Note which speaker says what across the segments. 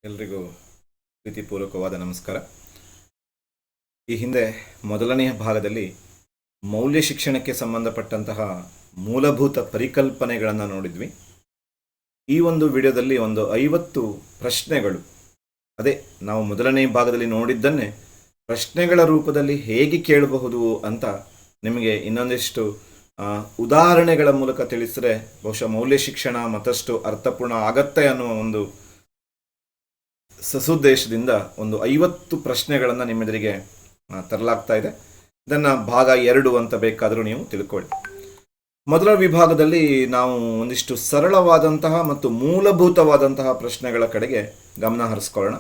Speaker 1: ಎಲ್ರಿಗೂ ಪ್ರೀತಿಪೂರ್ವಕವಾದ ನಮಸ್ಕಾರ. ಈ ಹಿಂದೆ ಮೊದಲನೆಯ ಭಾಗದಲ್ಲಿ ಮೌಲ್ಯ ಶಿಕ್ಷಣಕ್ಕೆ ಸಂಬಂಧಪಟ್ಟಂತಹ ಮೂಲಭೂತ ಪರಿಕಲ್ಪನೆಗಳನ್ನು ನೋಡಿದ್ವಿ. ಈ ಒಂದು ವಿಡಿಯೋದಲ್ಲಿ ಒಂದು 50 ಪ್ರಶ್ನೆಗಳು, ಅದೇ ನಾವು ಮೊದಲನೇ ಭಾಗದಲ್ಲಿ ನೋಡಿದ್ದನ್ನೇ ಪ್ರಶ್ನೆಗಳ ರೂಪದಲ್ಲಿ ಹೇಗೆ ಕೇಳಬಹುದು ಅಂತ ನಿಮಗೆ ಇನ್ನೊಂದಿಷ್ಟು ಉದಾಹರಣೆಗಳ ಮೂಲಕ ತಿಳಿಸಿದ್ರೆ ಬಹುಶಃ ಮೌಲ್ಯ ಶಿಕ್ಷಣ ಮತ್ತಷ್ಟು ಅರ್ಥಪೂರ್ಣ ಆಗತ್ತೆ ಅನ್ನುವ ಒಂದು ಸಸುದ್ದೇಶದಿಂದ ಒಂದು 50 ಪ್ರಶ್ನೆಗಳನ್ನು ನಿಮ್ಮೆದುರಿಗೆ ತರಲಾಗ್ತಾ ಇದೆ. ಇದನ್ನು ಭಾಗ 2 ಅಂತ ಬೇಕಾದರೂ ನೀವು ತಿಳ್ಕೊಳ್ಳಿ. ಮೊದಲ ವಿಭಾಗದಲ್ಲಿ ನಾವು ಒಂದಿಷ್ಟು ಸರಳವಾದಂತಹ ಮತ್ತು ಮೂಲಭೂತವಾದಂತಹ ಪ್ರಶ್ನೆಗಳ ಕಡೆಗೆ ಗಮನ ಹರಿಸ್ಕೊಳ್ಳೋಣ.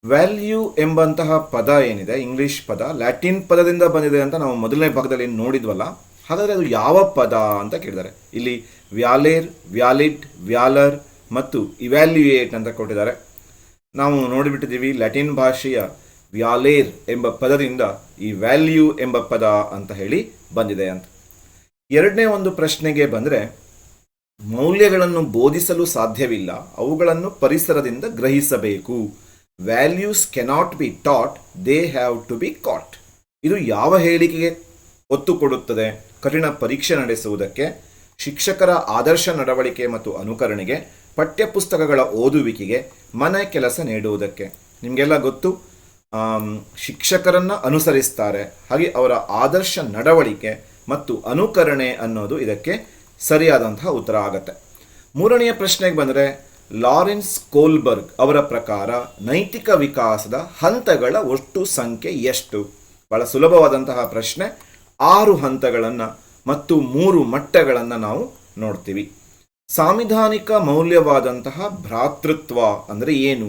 Speaker 1: ವ್ಯಾಲ್ಯೂ ಎಂಬಂತಹ ಪದ ಏನಿದೆ, ಇಂಗ್ಲಿಷ್ ಪದ, ಲ್ಯಾಟಿನ್ ಪದದಿಂದ ಬಂದಿದೆ ಅಂತ ನಾವು ಮೊದಲನೇ ಭಾಗದಲ್ಲಿ ನೋಡಿದ್ವಲ್ಲ. ಹಾಗಾದರೆ ಅದು ಯಾವ ಪದ ಅಂತ ಕೇಳಿದ್ದಾರೆ. ಇಲ್ಲಿ ವ್ಯಾಲೇರ್, ವ್ಯಾಲಿಡ್, ವ್ಯಾಲರ್ ಮತ್ತು ಇವ್ಯಾಲ್ಯೂಯೇಟ್ ಅಂತ ಕೊಟ್ಟಿದ್ದಾರೆ. ನಾವು ನೋಡಿಬಿಟ್ಟಿದ್ದೀವಿ ಲ್ಯಾಟಿನ್ ಭಾಷೆಯ ವ್ಯಾಲೇರ್ ಎಂಬ ಪದದಿಂದ ಈ ವ್ಯಾಲ್ಯೂ ಎಂಬ ಪದ ಅಂತ ಹೇಳಿ ಬಂದಿದೆ ಅಂತ. ಎರಡನೇ ಒಂದು ಪ್ರಶ್ನೆಗೆ ಬಂದರೆ, ಮೌಲ್ಯಗಳನ್ನು ಬೋಧಿಸಲು ಸಾಧ್ಯವಿಲ್ಲ, ಅವುಗಳನ್ನು ಪರಿಸರದಿಂದ ಗ್ರಹಿಸಬೇಕು. Values cannot be taught, they have to be caught. ಇದು ಯಾವ ಹೇಳಿಕೆಗೆ ಒತ್ತು ಕೊಡುತ್ತದೆ? ಕಠಿಣ ಪರೀಕ್ಷೆ ನಡೆಸುವುದಕ್ಕೆ, ಶಿಕ್ಷಕರ ಆದರ್ಶ ನಡವಳಿಕೆ ಮತ್ತು ಅನುಕರಣೆಗೆ, ಪಠ್ಯಪುಸ್ತಕಗಳ ಓದುವಿಕೆಗೆ, ಮನೆ ಕೆಲಸ ನೀಡುವುದಕ್ಕೆ. ನಿಮಗೆಲ್ಲ ಗೊತ್ತು, ಶಿಕ್ಷಕರನ್ನು ಅನುಸರಿಸ್ತಾರೆ, ಹಾಗೆ ಅವರ ಆದರ್ಶ ನಡವಳಿಕೆ ಮತ್ತು ಅನುಕರಣೆ ಅನ್ನೋದು ಇದಕ್ಕೆ ಸರಿಯಾದಂತಹ ಉತ್ತರ ಆಗತ್ತೆ. ಮೂರನೆಯ ಪ್ರಶ್ನೆಗೆ ಬಂದರೆ, ಲಾರೆನ್ಸ್ ಕೋಲ್ಬರ್ಗ್ ಅವರ ಪ್ರಕಾರ ನೈತಿಕ ವಿಕಾಸದ ಹಂತಗಳ ಒಟ್ಟು ಸಂಖ್ಯೆ ಎಷ್ಟು? ಬಹಳ ಸುಲಭವಾದಂತಹ ಪ್ರಶ್ನೆ. 6 ಹಂತಗಳನ್ನು ಮತ್ತು 3 ಮಟ್ಟಗಳನ್ನು ನಾವು ನೋಡ್ತೀವಿ. ಸಾಂವಿಧಾನಿಕ ಮೌಲ್ಯವಾದಂತಹ ಭ್ರಾತೃತ್ವ ಅಂದರೆ ಏನು?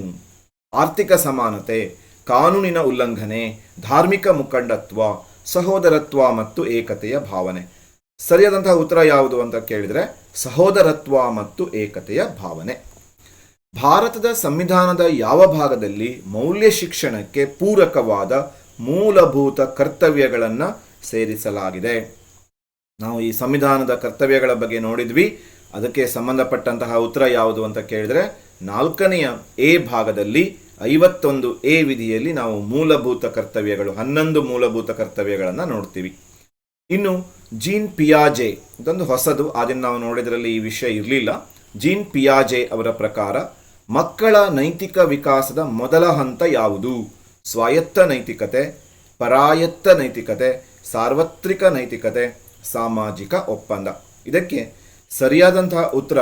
Speaker 1: ಆರ್ಥಿಕ ಸಮಾನತೆ, ಕಾನೂನಿನ ಉಲ್ಲಂಘನೆ, ಧಾರ್ಮಿಕ ಮುಖಂಡತ್ವ, ಸಹೋದರತ್ವ ಮತ್ತು ಏಕತೆಯ ಭಾವನೆ. ಸರಿಯಾದಂತಹ ಉತ್ತರ ಯಾವುದು ಅಂತ ಕೇಳಿದರೆ ಸಹೋದರತ್ವ ಮತ್ತು ಏಕತೆಯ ಭಾವನೆ. ಭಾರತದ ಸಂವಿಧಾನದ ಯಾವ ಭಾಗದಲ್ಲಿ ಮೌಲ್ಯ ಶಿಕ್ಷಣಕ್ಕೆ ಪೂರಕವಾದ ಮೂಲಭೂತ ಕರ್ತವ್ಯಗಳನ್ನು ಸೇರಿಸಲಾಗಿದೆ? ನಾವು ಈ ಸಂವಿಧಾನದ ಕರ್ತವ್ಯಗಳ ಬಗ್ಗೆ ನೋಡಿದ್ವಿ. ಅದಕ್ಕೆ ಸಂಬಂಧಪಟ್ಟಂತಹ ಉತ್ತರ ಯಾವುದು ಅಂತ ಕೇಳಿದರೆ 4ನೇ ಎ ಭಾಗದಲ್ಲಿ 51A ವಿಧಿಯಲ್ಲಿ ನಾವು ಮೂಲಭೂತ ಕರ್ತವ್ಯಗಳು 11 ಮೂಲಭೂತ ಕರ್ತವ್ಯಗಳನ್ನು ನೋಡ್ತೀವಿ. ಇನ್ನು ಜೀನ್ ಪಿಯಾಜೆ, ಇದೊಂದು ಹೊಸದು, ಅದನ್ನು ನಾವು ನೋಡಿದ್ರಲ್ಲಿ ಈ ವಿಷಯ ಇರಲಿಲ್ಲ. ಜೀನ್ ಪಿಯಾಜೆ ಅವರ ಪ್ರಕಾರ ಮಕ್ಕಳ ನೈತಿಕ ವಿಕಾಸದ ಮೊದಲ ಹಂತ ಯಾವುದು? ಸ್ವಾಯತ್ತ ನೈತಿಕತೆ, ಪರಾಯತ್ತ ನೈತಿಕತೆ, ಸಾರ್ವತ್ರಿಕ ನೈತಿಕತೆ, ಸಾಮಾಜಿಕ ಒಪ್ಪಂದ. ಇದಕ್ಕೆ ಸರಿಯಾದಂತಹ ಉತ್ತರ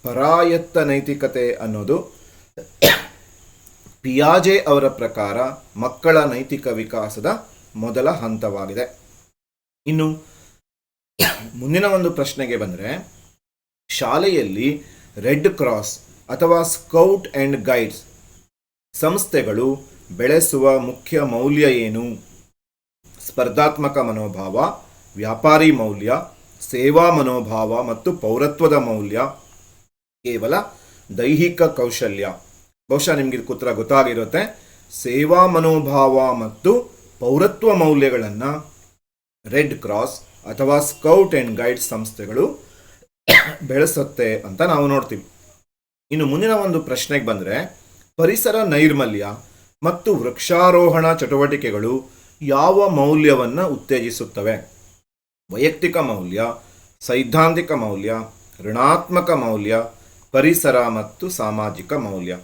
Speaker 1: ಪರಾಯತ್ತ ನೈತಿಕತೆ ಅನ್ನೋದು ಪಿಯಾಜೆ ಅವರ ಪ್ರಕಾರ ಮಕ್ಕಳ ನೈತಿಕ ವಿಕಾಸದ ಮೊದಲ ಹಂತವಾಗಿದೆ. ಇನ್ನು ಮುಂದಿನ ಒಂದು ಪ್ರಶ್ನೆಗೆ ಬಂದರೆ, ಶಾಲೆಯಲ್ಲಿ ರೆಡ್ ಕ್ರಾಸ್ ಅಥವಾ ಸ್ಕೌಟ್ ಆ್ಯಂಡ್ ಗೈಡ್ಸ್ ಸಂಸ್ಥೆಗಳು ಬೆಳೆಸುವ ಮುಖ್ಯ ಮೌಲ್ಯ ಏನು? ಸ್ಪರ್ಧಾತ್ಮಕ ಮನೋಭಾವ, ವ್ಯಾಪಾರಿ ಮೌಲ್ಯ, ಸೇವಾ ಮನೋಭಾವ ಮತ್ತು ಪೌರತ್ವದ ಮೌಲ್ಯ, ಕೇವಲ ದೈಹಿಕ ಕೌಶಲ್ಯ? ಬಹುಶಃ ನಿಮಗೆ ಉತ್ತರ ಗೊತ್ತಾಗಿರುತ್ತೆ. ಸೇವಾ ಮನೋಭಾವ ಮತ್ತು ಪೌರತ್ವ ಮೌಲ್ಯಗಳನ್ನು ರೆಡ್ ಕ್ರಾಸ್ ಅಥವಾ ಸ್ಕೌಟ್ ಆ್ಯಂಡ್ ಗೈಡ್ಸ್ ಸಂಸ್ಥೆಗಳು ಬೆಳೆಸುತ್ತೆ ಅಂತ ನಾವು ನೋಡ್ತೀವಿ. ಇನ್ನು ಮುಂದಿನ ಒಂದು ಪ್ರಶ್ನೆಗೆ ಬಂದರೆ, ಪರಿಸರ ನೈರ್ಮಲ್ಯ ಮತ್ತು ವೃಕ್ಷಾರೋಹಣ ಚಟುವಟಿಕೆಗಳು ಯಾವ ಮೌಲ್ಯವನ್ನು ಉತ್ತೇಜಿಸುತ್ತವೆ? ವೈಯಕ್ತಿಕ ಮೌಲ್ಯ, ಸೈದ್ಧಾಂತಿಕ ಮೌಲ್ಯ, ಋಣಾತ್ಮಕ ಮೌಲ್ಯ, ಪರಿಸರ ಮತ್ತು ಸಾಮಾಜಿಕ ಮೌಲ್ಯ.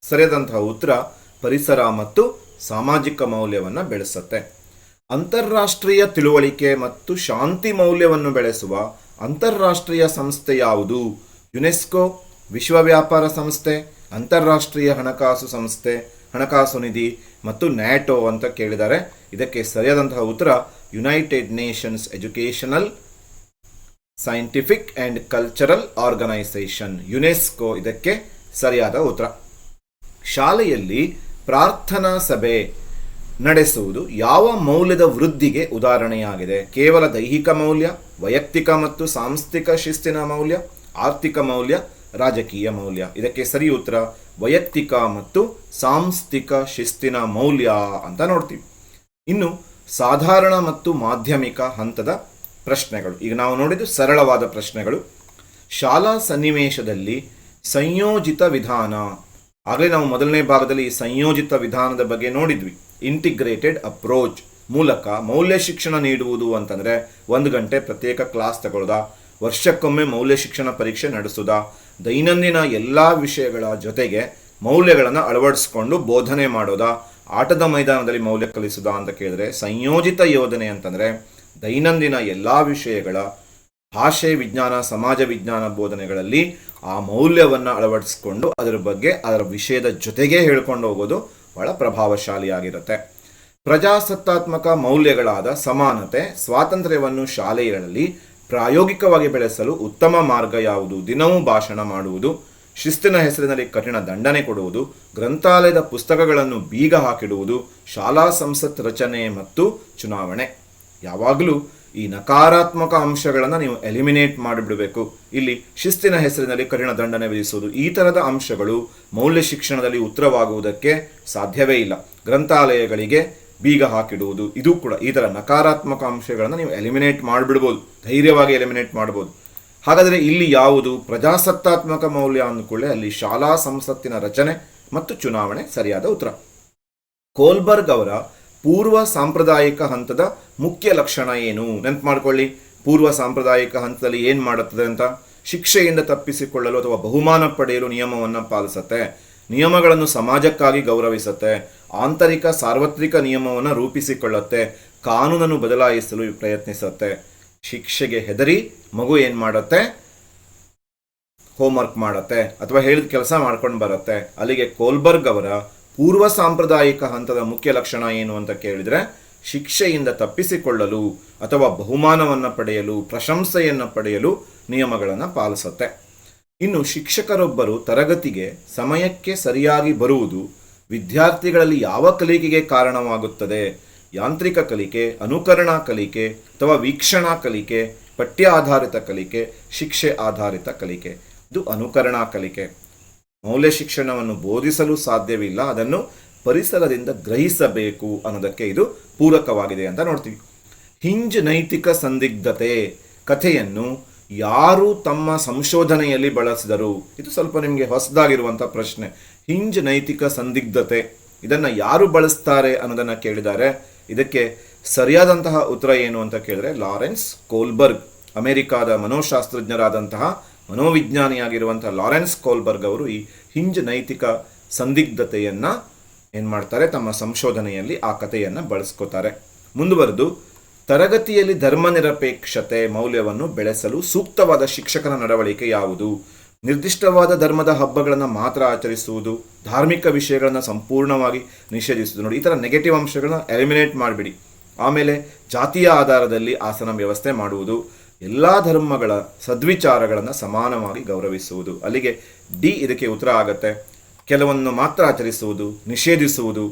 Speaker 1: ಸರಿಯಾದಂತಹ ಉತ್ತರ ಪರಿಸರ ಮತ್ತು ಸಾಮಾಜಿಕ ಮೌಲ್ಯವನ್ನು ಬೆಳೆಸುತ್ತೆ. ಅಂತಾರಾಷ್ಟ್ರೀಯ ತಿಳುವಳಿಕೆ ಮತ್ತು ಶಾಂತಿ ಮೌಲ್ಯವನ್ನು ಬೆಳೆಸುವ ಅಂತಾರಾಷ್ಟ್ರೀಯ ಸಂಸ್ಥೆ ಯಾವುದು? ಯುನೆಸ್ಕೋ, ವಿಶ್ವ ವ್ಯಾಪಾರ ಸಂಸ್ಥೆ, ಅಂತಾರಾಷ್ಟ್ರೀಯ ಹಣಕಾಸು ಸಂಸ್ಥೆ, ಹಣಕಾಸು ನಿಧಿ ಮತ್ತು ನ್ಯಾಟೋ ಅಂತ ಕೇಳಿದ್ದಾರೆ. ಇದಕ್ಕೆ ಸರಿಯಾದಂತಹ ಉತ್ತರ United Nations educational, scientific and cultural organization, UNESCO ಇದಕ್ಕೆ ಸರಿಯಾದ ಉತ್ತರ. ಶಾಲೆಯಲ್ಲಿ ಪ್ರಾರ್ಥನಾ ಸಭೆ ನಡೆಸುವುದು ಯಾವ ಮೌಲ್ಯದ ವೃದ್ಧಿಗೆ ಉದಾಹರಣೆಯಾಗಿದೆ? ಕೇವಲ ದೈಹಿಕ ಮೌಲ್ಯ, ವೈಯಕ್ತಿಕ ಮತ್ತು ಸಾಂಸ್ಥಿಕ ಶಿಸ್ತಿನ ಮೌಲ್ಯ, ಆರ್ಥಿಕ ಮೌಲ್ಯ, ರಾಜಕೀಯ ಮೌಲ್ಯ? ಇದಕ್ಕೆ ಸರಿ ಉತ್ತರ ವೈಯಕ್ತಿಕ ಮತ್ತು ಸಾಂಸ್ಥಿಕ ಶಿಸ್ತಿನ ಮೌಲ್ಯ ಅಂತ ನೋಡ್ತೀವಿ. ಇನ್ನು ಸಾಧಾರಣ ಮತ್ತು ಮಾಧ್ಯಮಿಕ ಹಂತದ ಪ್ರಶ್ನೆಗಳು. ಈಗ ನಾವು ನೋಡಿದ್ದು ಸರಳವಾದ ಪ್ರಶ್ನೆಗಳು. ಶಾಲಾ ಸನ್ನಿವೇಶದಲ್ಲಿ ಸಂಯೋಜಿತ ವಿಧಾನ ಆಗಲೇ ನಾವು ಮೊದಲನೇ ಭಾಗದಲ್ಲಿ ಸಂಯೋಜಿತ ವಿಧಾನದ ಬಗ್ಗೆ ನೋಡಿದ್ವಿ. ಇಂಟಿಗ್ರೇಟೆಡ್ ಅಪ್ರೋಚ್ ಮೂಲಕ ಮೌಲ್ಯ ಶಿಕ್ಷಣ ನೀಡುವುದು ಅಂತಂದರೆ 1 ಗಂಟೆ ಪ್ರತ್ಯೇಕ ಕ್ಲಾಸ್ ತಗೊಳ್ಳೋದ, ವರ್ಷಕ್ಕೊಮ್ಮೆ ಮೌಲ್ಯ ಶಿಕ್ಷಣ ಪರೀಕ್ಷೆ ನಡೆಸೋದ, ದೈನಂದಿನ ಎಲ್ಲ ವಿಷಯಗಳ ಜೊತೆಗೆ ಮೌಲ್ಯಗಳನ್ನು ಅಳವಡಿಸ್ಕೊಂಡು ಬೋಧನೆ ಮಾಡೋದ, ಆಟದ ಮೈದಾನದಲ್ಲಿ ಮೌಲ್ಯ ಕಲಿಸೋದ ಅಂತ ಕೇಳಿದ್ರೆ, ಸಂಯೋಜಿತ ಯೋಜನೆ ಅಂತಂದರೆ ದೈನಂದಿನ ಎಲ್ಲ ವಿಷಯಗಳ ಭಾಷೆ ವಿಜ್ಞಾನ, ಸಮಾಜ ವಿಜ್ಞಾನ ಬೋಧನೆಗಳಲ್ಲಿ ಆ ಮೌಲ್ಯವನ್ನು ಅಳವಡಿಸ್ಕೊಂಡು ಅದರ ಬಗ್ಗೆ ಅದರ ವಿಷಯದ ಜೊತೆಗೆ ಹೇಳ್ಕೊಂಡು ಹೋಗೋದು ಬಹಳ ಪ್ರಭಾವಶಾಲಿಯಾಗಿರುತ್ತೆ. ಪ್ರಜಾಸತ್ತಾತ್ಮಕ ಮೌಲ್ಯಗಳಾದ ಸಮಾನತೆ, ಸ್ವಾತಂತ್ರ್ಯವನ್ನು ಶಾಲೆಗಳಲ್ಲಿ ಪ್ರಾಯೋಗಿಕವಾಗಿ ಬೆಳೆಸಲು ಉತ್ತಮ ಮಾರ್ಗ ಯಾವುದು? ದಿನವೂ ಭಾಷಣ ಮಾಡುವುದು, ಶಿಸ್ತಿನ ಹೆಸರಿನಲ್ಲಿ ಕಠಿಣ ದಂಡನೆ ಕೊಡುವುದು, ಗ್ರಂಥಾಲಯದ ಪುಸ್ತಕಗಳನ್ನು ಬೀಗ ಹಾಕಿಡುವುದು, ಶಾಲಾ ಸಂಸತ್ ರಚನೆ ಮತ್ತು ಚುನಾವಣೆ. ಯಾವಾಗಲೂ ಈ ನಕಾರಾತ್ಮಕ ಅಂಶಗಳನ್ನು ನೀವು ಎಲಿಮಿನೇಟ್ ಮಾಡಿಬಿಡಬೇಕು. ಇಲ್ಲಿ ಶಿಸ್ತಿನ ಹೆಸರಿನಲ್ಲಿ ಕಠಿಣ ದಂಡನೆ ವಿಧಿಸುವುದು, ಈ ಥರದ ಅಂಶಗಳು ಮೌಲ್ಯ ಶಿಕ್ಷಣದಲ್ಲಿ ಉತ್ತರವಾಗುವುದಕ್ಕೆ ಸಾಧ್ಯವೇ ಇಲ್ಲ. ಗ್ರಂಥಾಲಯಗಳಿಗೆ ಬೀಗ ಹಾಕಿಡುವುದು, ಇದು ಕೂಡ ಈ ಥರ ನಕಾರಾತ್ಮಕ ಅಂಶಗಳನ್ನು ನೀವು ಎಲಿಮಿನೇಟ್ ಮಾಡಿಬಿಡ್ಬೋದು, ಧೈರ್ಯವಾಗಿ ಎಲಿಮಿನೇಟ್ ಮಾಡ್ಬೋದು. ಹಾಗಾದರೆ ಇಲ್ಲಿ ಯಾವುದು ಪ್ರಜಾಸತ್ತಾತ್ಮಕ ಮೌಲ್ಯ ಅಂದ್ಕೊಳ್ಳೆ ಅಲ್ಲಿ ಶಾಲಾ ಸಂಸತ್ತಿನ ರಚನೆ ಮತ್ತು ಚುನಾವಣೆ ಸರಿಯಾದ ಉತ್ತರ. ಕೋಲ್ಬರ್ಗ್ ಅವರ ಪೂರ್ವ ಸಾಂಪ್ರದಾಯಿಕ ಹಂತದ ಮುಖ್ಯ ಲಕ್ಷಣ ಏನು? ನೆನಪು ಮಾಡ್ಕೊಳ್ಳಿ. ಪೂರ್ವ ಸಾಂಪ್ರದಾಯಿಕ ಹಂತದಲ್ಲಿ ಏನು ಮಾಡುತ್ತದೆ ಅಂತ, ಶಿಕ್ಷೆಯಿಂದ ತಪ್ಪಿಸಿಕೊಳ್ಳಲು ಅಥವಾ ಬಹುಮಾನ ಪಡೆಯಲು ನಿಯಮವನ್ನು ಪಾಲಿಸುತ್ತೆ, ನಿಯಮಗಳನ್ನು ಸಮಾಜಕ್ಕಾಗಿ ಗೌರವಿಸುತ್ತೆ, ಆಂತರಿಕ ಸಾರ್ವತ್ರಿಕ ನಿಯಮವನ್ನು ರೂಪಿಸಿಕೊಳ್ಳುತ್ತೆ, ಕಾನೂನನ್ನು ಬದಲಾಯಿಸಲು ಪ್ರಯತ್ನಿಸುತ್ತೆ. ಶಿಕ್ಷೆಗೆ ಹೆದರಿ ಮಗು ಏನು ಮಾಡುತ್ತೆ? ಹೋಮ್ವರ್ಕ್ ಮಾಡುತ್ತೆ ಅಥವಾ ಹೇಳಿದ ಕೆಲಸ ಮಾಡ್ಕೊಂಡು ಬರುತ್ತೆ. ಅಲ್ಲಿಗೆ ಕೋಲ್ಬರ್ಗ್ ಅವರ ಪೂರ್ವ ಸಾಂಪ್ರದಾಯಿಕ ಹಂತದ ಮುಖ್ಯ ಲಕ್ಷಣ ಏನು ಅಂತ ಕೇಳಿದರೆ, ಶಿಕ್ಷೆಯಿಂದ ತಪ್ಪಿಸಿಕೊಳ್ಳಲು ಅಥವಾ ಬಹುಮಾನವನ್ನು ಪಡೆಯಲು, ಪ್ರಶಂಸೆಯನ್ನು ಪಡೆಯಲು ನಿಯಮಗಳನ್ನು ಪಾಲಿಸುತ್ತೆ. ಇನ್ನು ಶಿಕ್ಷಕರೊಬ್ಬರು ತರಗತಿಗೆ ಸಮಯಕ್ಕೆ ಸರಿಯಾಗಿ ಬರುವುದು ವಿದ್ಯಾರ್ಥಿಗಳಲ್ಲಿ ಯಾವ ಕಲಿಕೆಗೆ ಕಾರಣವಾಗುತ್ತದೆ? ಯಾಂತ್ರಿಕ ಕಲಿಕೆ, ಅನುಕರಣಾ ಕಲಿಕೆ ಅಥವಾ ವೀಕ್ಷಣಾ ಕಲಿಕೆ, ಪಠ್ಯ ಆಧಾರಿತ ಕಲಿಕೆ, ಶಿಕ್ಷೆ ಆಧಾರಿತ ಕಲಿಕೆ. ಇದು ಅನುಕರಣಾ ಕಲಿಕೆ. ಮೌಲ್ಯ ಶಿಕ್ಷಣವನ್ನು ಬೋಧಿಸಲು ಸಾಧ್ಯವಿಲ್ಲ, ಅದನ್ನು ಪರಿಸರದಿಂದ ಗ್ರಹಿಸಬೇಕು ಅನ್ನೋದಕ್ಕೆ ಇದು ಪೂರಕವಾಗಿದೆ ಅಂತ ನೋಡ್ತೀವಿ. ಹಿಂಜ್ ನೈತಿಕ ಸಂದಿಗ್ಧತೆ ಕಥೆಯನ್ನು ಯಾರು ತಮ್ಮ ಸಂಶೋಧನೆಯಲ್ಲಿ ಬಳಸಿದರು? ಇದು ಸ್ವಲ್ಪ ನಿಮಗೆ ಹೊಸದಾಗಿರುವಂಥ ಪ್ರಶ್ನೆ. ಹಿಂಜ್ ನೈತಿಕ ಸಂದಿಗ್ಧತೆ ಇದನ್ನು ಯಾರು ಬಳಸ್ತಾರೆ ಅನ್ನೋದನ್ನು ಕೇಳಿದ್ದಾರೆ. ಇದಕ್ಕೆ ಸರಿಯಾದಂತಹ ಉತ್ತರ ಏನು ಅಂತ ಕೇಳಿದ್ರೆ, ಲಾರೆನ್ಸ್ ಕೋಲ್ಬರ್ಗ್. ಅಮೆರಿಕಾದ ಮನೋಶಾಸ್ತ್ರಜ್ಞರಾದಂತಹ ಮನೋವಿಜ್ಞಾನಿಯಾಗಿರುವಂತಹ ಲಾರೆನ್ಸ್ ಕೋಲ್ಬರ್ಗ್ ಅವರು ಈ ಹಿಂಜ್ ನೈತಿಕ ಸಂದಿಗ್ಧತೆಯನ್ನು ಏನು ಮಾಡ್ತಾರೆ, ತಮ್ಮ ಸಂಶೋಧನೆಯಲ್ಲಿ ಆ ಕಥೆಯನ್ನು ಬಳಸ್ಕೋತಾರೆ. ಮುಂದುವರೆದು, ತರಗತಿಯಲ್ಲಿ ಧರ್ಮನಿರಪೇಕ್ಷತೆ ಮೌಲ್ಯವನ್ನು ಬೆಳೆಸಲು ಸೂಕ್ತವಾದ ಶಿಕ್ಷಕನ ನಡವಳಿಕೆ ಯಾವುದು? ನಿರ್ದಿಷ್ಟವಾದ ಧರ್ಮದ ಹಬ್ಬಗಳನ್ನು ಮಾತ್ರ ಆಚರಿಸುವುದು, ಧಾರ್ಮಿಕ ವಿಷಯಗಳನ್ನು ಸಂಪೂರ್ಣವಾಗಿ ನಿಷೇಧಿಸುವುದು. ನೋಡಿ, ಈ ಥರ ನೆಗೆಟಿವ್ ಅಂಶಗಳನ್ನ ಎಲಿಮಿನೇಟ್ ಮಾಡಿಬಿಡಿ. ಆಮೇಲೆ ಜಾತಿಯ ಆಧಾರದಲ್ಲಿ ಆಸನ ವ್ಯವಸ್ಥೆ ಮಾಡುವುದು, ಎಲ್ಲ ಧರ್ಮಗಳ ಸದ್ವಿಚಾರಗಳನ್ನು ಸಮಾನವಾಗಿ ಗೌರವಿಸುವುದು. ಅಲ್ಲಿಗೆ ಡಿ ಇದಕ್ಕೆ ಉತ್ತರ ಆಗತ್ತೆ. ಕೆಲವನ್ನು ಮಾತ್ರ ಆಚರಿಸುವುದು, ನಿಷೇಧಿಸುವುದು,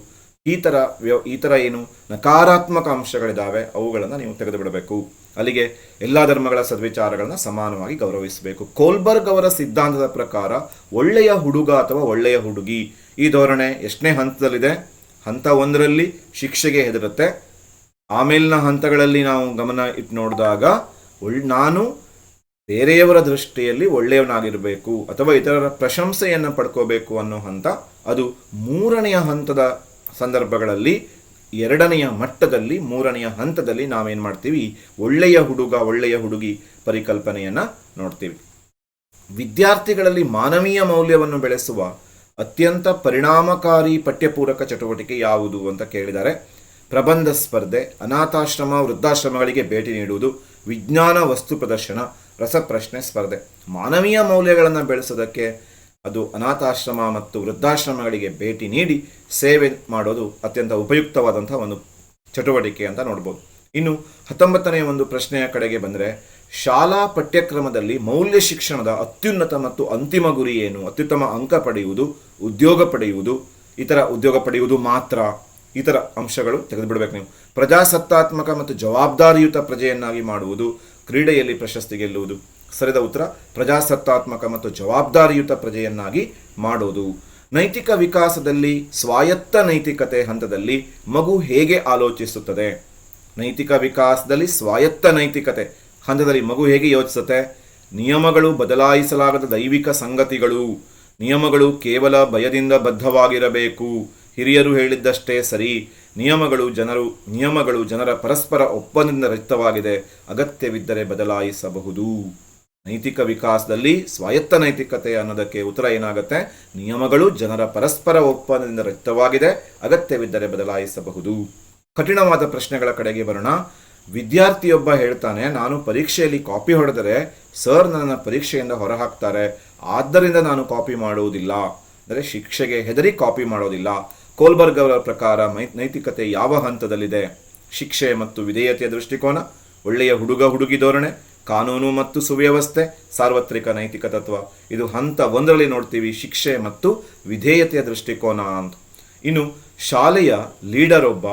Speaker 1: ಈ ಥರ ಏನು ನಕಾರಾತ್ಮಕ ಅಂಶಗಳಿದ್ದಾವೆ ಅವುಗಳನ್ನು ನೀವು ತೆಗೆದು ಬಿಡಬೇಕು. ಅಲ್ಲಿಗೆ ಎಲ್ಲ ಧರ್ಮಗಳ ಸದ್ವಿಚಾರಗಳನ್ನು ಸಮಾನವಾಗಿ ಗೌರವಿಸಬೇಕು. ಕೋಲ್ಬರ್ಗ್ ಅವರ ಸಿದ್ಧಾಂತದ ಪ್ರಕಾರ ಒಳ್ಳೆಯ ಹುಡುಗ ಅಥವಾ ಒಳ್ಳೆಯ ಹುಡುಗಿ ಈ ಧೋರಣೆ ಎಷ್ಟನೇ ಹಂತದಲ್ಲಿದೆ? ಹಂತ 1ರಲ್ಲಿ ಶಿಕ್ಷೆಗೆ ಹೆದರುತ್ತೆ. ಆಮೇಲಿನ ಹಂತಗಳಲ್ಲಿ ನಾವು ಗಮನ ಇಟ್ಟು ನೋಡಿದಾಗ ನಾನು ಬೇರೆಯವರ ದೃಷ್ಟಿಯಲ್ಲಿ ಒಳ್ಳೆಯವನಾಗಿರಬೇಕು ಅಥವಾ ಇತರರ ಪ್ರಶಂಸೆಯನ್ನು ಪಡ್ಕೋಬೇಕು ಅನ್ನೋ ಹಂತ. ಅದು 3ನೆಯ ಹಂತದ ಸಂದರ್ಭಗಳಲ್ಲಿ 2ನೆಯ ಮಟ್ಟದಲ್ಲಿ 3ನೆಯ ಹಂತದಲ್ಲಿ ನಾವೇನು ಮಾಡ್ತೀವಿ? ಒಳ್ಳೆಯ ಹುಡುಗ ಒಳ್ಳೆಯ ಹುಡುಗಿ ಪರಿಕಲ್ಪನೆಯನ್ನು ನೋಡ್ತೀವಿ. ವಿದ್ಯಾರ್ಥಿಗಳಲ್ಲಿ ಮಾನವೀಯ ಮೌಲ್ಯವನ್ನು ಬೆಳೆಸುವ ಅತ್ಯಂತ ಪರಿಣಾಮಕಾರಿ ಪಠ್ಯಪೂರಕ ಚಟುವಟಿಕೆ ಯಾವುದು ಅಂತ ಕೇಳಿದ್ದಾರೆ. ಪ್ರಬಂಧ ಸ್ಪರ್ಧೆ, ಅನಾಥಾಶ್ರಮ ವೃದ್ಧಾಶ್ರಮಗಳಿಗೆ ಭೇಟಿ ನೀಡುವುದು, ವಿಜ್ಞಾನ ವಸ್ತು ಪ್ರದರ್ಶನ, ರಸಪ್ರಶ್ನೆ ಸ್ಪರ್ಧೆ. ಮಾನವೀಯ ಮೌಲ್ಯಗಳನ್ನು ಬೆಳೆಸೋದಕ್ಕೆ ಅದು ಅನಾಥಾಶ್ರಮ ಮತ್ತು ವೃದ್ಧಾಶ್ರಮಗಳಿಗೆ ಭೇಟಿ ನೀಡಿ ಸೇವೆ ಮಾಡೋದು ಅತ್ಯಂತ ಉಪಯುಕ್ತವಾದಂಥ ಒಂದು ಚಟುವಟಿಕೆ ಅಂತ ನೋಡ್ಬೋದು. ಇನ್ನು 19ನೇ ಒಂದು ಪ್ರಶ್ನೆಯ ಕಡೆಗೆ ಬಂದರೆ, ಶಾಲಾ ಪಠ್ಯಕ್ರಮದಲ್ಲಿ ಮೌಲ್ಯ ಶಿಕ್ಷಣದ ಅತ್ಯುನ್ನತ ಮತ್ತು ಅಂತಿಮ ಗುರಿ ಏನು? ಅತ್ಯುತ್ತಮ ಅಂಕ ಪಡೆಯುವುದು, ಉದ್ಯೋಗ ಪಡೆಯುವುದು, ಉದ್ಯೋಗ ಪಡೆಯುವುದು ಮಾತ್ರ, ಈ ಥರ ಅಂಶಗಳು ತೆಗೆದುಬಿಡ್ಬೇಕು ನೀವು. ಪ್ರಜಾಸತ್ತಾತ್ಮಕ ಮತ್ತು ಜವಾಬ್ದಾರಿಯುತ ಪ್ರಜೆಯನ್ನಾಗಿ ಮಾಡುವುದು, ಕ್ರೀಡೆಯಲ್ಲಿ ಪ್ರಶಸ್ತಿ ಗೆಲ್ಲುವುದು. ಸರಿದ ಉತ್ತರ ಪ್ರಜಾಸತ್ತಾತ್ಮಕ ಮತ್ತು ಜವಾಬ್ದಾರಿಯುತ ಪ್ರಜೆಯನ್ನಾಗಿ ಮಾಡೋದು. ನೈತಿಕ ವಿಕಾಸದಲ್ಲಿ ಸ್ವಾಯತ್ತ ನೈತಿಕತೆ ಹಂತದಲ್ಲಿ ಮಗು ಹೇಗೆ ಆಲೋಚಿಸುತ್ತದೆ? ನೈತಿಕ ವಿಕಾಸದಲ್ಲಿ ಸ್ವಾಯತ್ತ ನೈತಿಕತೆ ಹಂತದಲ್ಲಿ ಮಗು ಹೇಗೆ ಯೋಚಿಸುತ್ತೆ? ನಿಯಮಗಳು ಬದಲಾಯಿಸಲಾಗದ ದೈವಿಕ ಸಂಗತಿಗಳು, ನಿಯಮಗಳು ಕೇವಲ ಭಯದಿಂದ ಬದ್ಧವಾಗಿರಬೇಕು. ಹಿರಿಯರು ಹೇಳಿದ್ದಷ್ಟೇ ಸರಿ. ನಿಯಮಗಳು ಜನರ ಪರಸ್ಪರ ಒಪ್ಪಂದದಿಂದ ರಚಿತವಾಗಿದೆ. ಅಗತ್ಯವಿದ್ದರೆ ಬದಲಾಯಿಸಬಹುದು. ನೈತಿಕ ವಿಕಾಸದಲ್ಲಿ ಸ್ವಾಯತ್ತ ನೈತಿಕತೆ ಅನ್ನೋದಕ್ಕೆ ಉತ್ತರ ಏನಾಗುತ್ತೆ? ನಿಯಮಗಳು ಜನರ ಪರಸ್ಪರ ಒಪ್ಪಂದದಿಂದ ರಚಿತವಾಗಿದೆ, ಅಗತ್ಯವಿದ್ದರೆ ಬದಲಾಯಿಸಬಹುದು. ಕಠಿಣವಾದ ಪ್ರಶ್ನೆಗಳ ಕಡೆಗೆ ಬರೋಣ. ವಿದ್ಯಾರ್ಥಿಯೊಬ್ಬ ಹೇಳ್ತಾನೆ, ನಾನು ಪರೀಕ್ಷೆಯಲ್ಲಿ ಕಾಪಿ ಹೊಡೆದರೆ ಸರ್ ನನ್ನ ಪರೀಕ್ಷೆಯಿಂದ ಹೊರಹಾಕ್ತಾರೆ, ಆದ್ದರಿಂದ ನಾನು ಕಾಪಿ ಮಾಡುವುದಿಲ್ಲ. ಅಂದರೆ ಶಿಕ್ಷೆಗೆ ಹೆದರಿ ಕಾಪಿ ಮಾಡೋದಿಲ್ಲ. ಕೋಲ್ಬರ್ಗ್ ಅವರ ಪ್ರಕಾರ ನೈತಿಕತೆ ಯಾವ ಹಂತದಲ್ಲಿದೆ? ಶಿಕ್ಷೆ ಮತ್ತು ವಿಧೇಯತೆಯ ದೃಷ್ಟಿಕೋನ, ಒಳ್ಳೆಯ ಹುಡುಗಿ ಧೋರಣೆ, ಕಾನೂನು ಮತ್ತು ಸುವ್ಯವಸ್ಥೆ, ಸಾರ್ವತ್ರಿಕ ನೈತಿಕ ತತ್ವ. ಇದು ಹಂತ 1ರಲ್ಲಿ ನೋಡ್ತೀವಿ, ಶಿಕ್ಷೆ ಮತ್ತು ವಿಧೇಯತೆಯ ದೃಷ್ಟಿಕೋನ ಅಂತ. ಇನ್ನು ಶಾಲೆಯ ಲೀಡರ್ ಒಬ್ಬ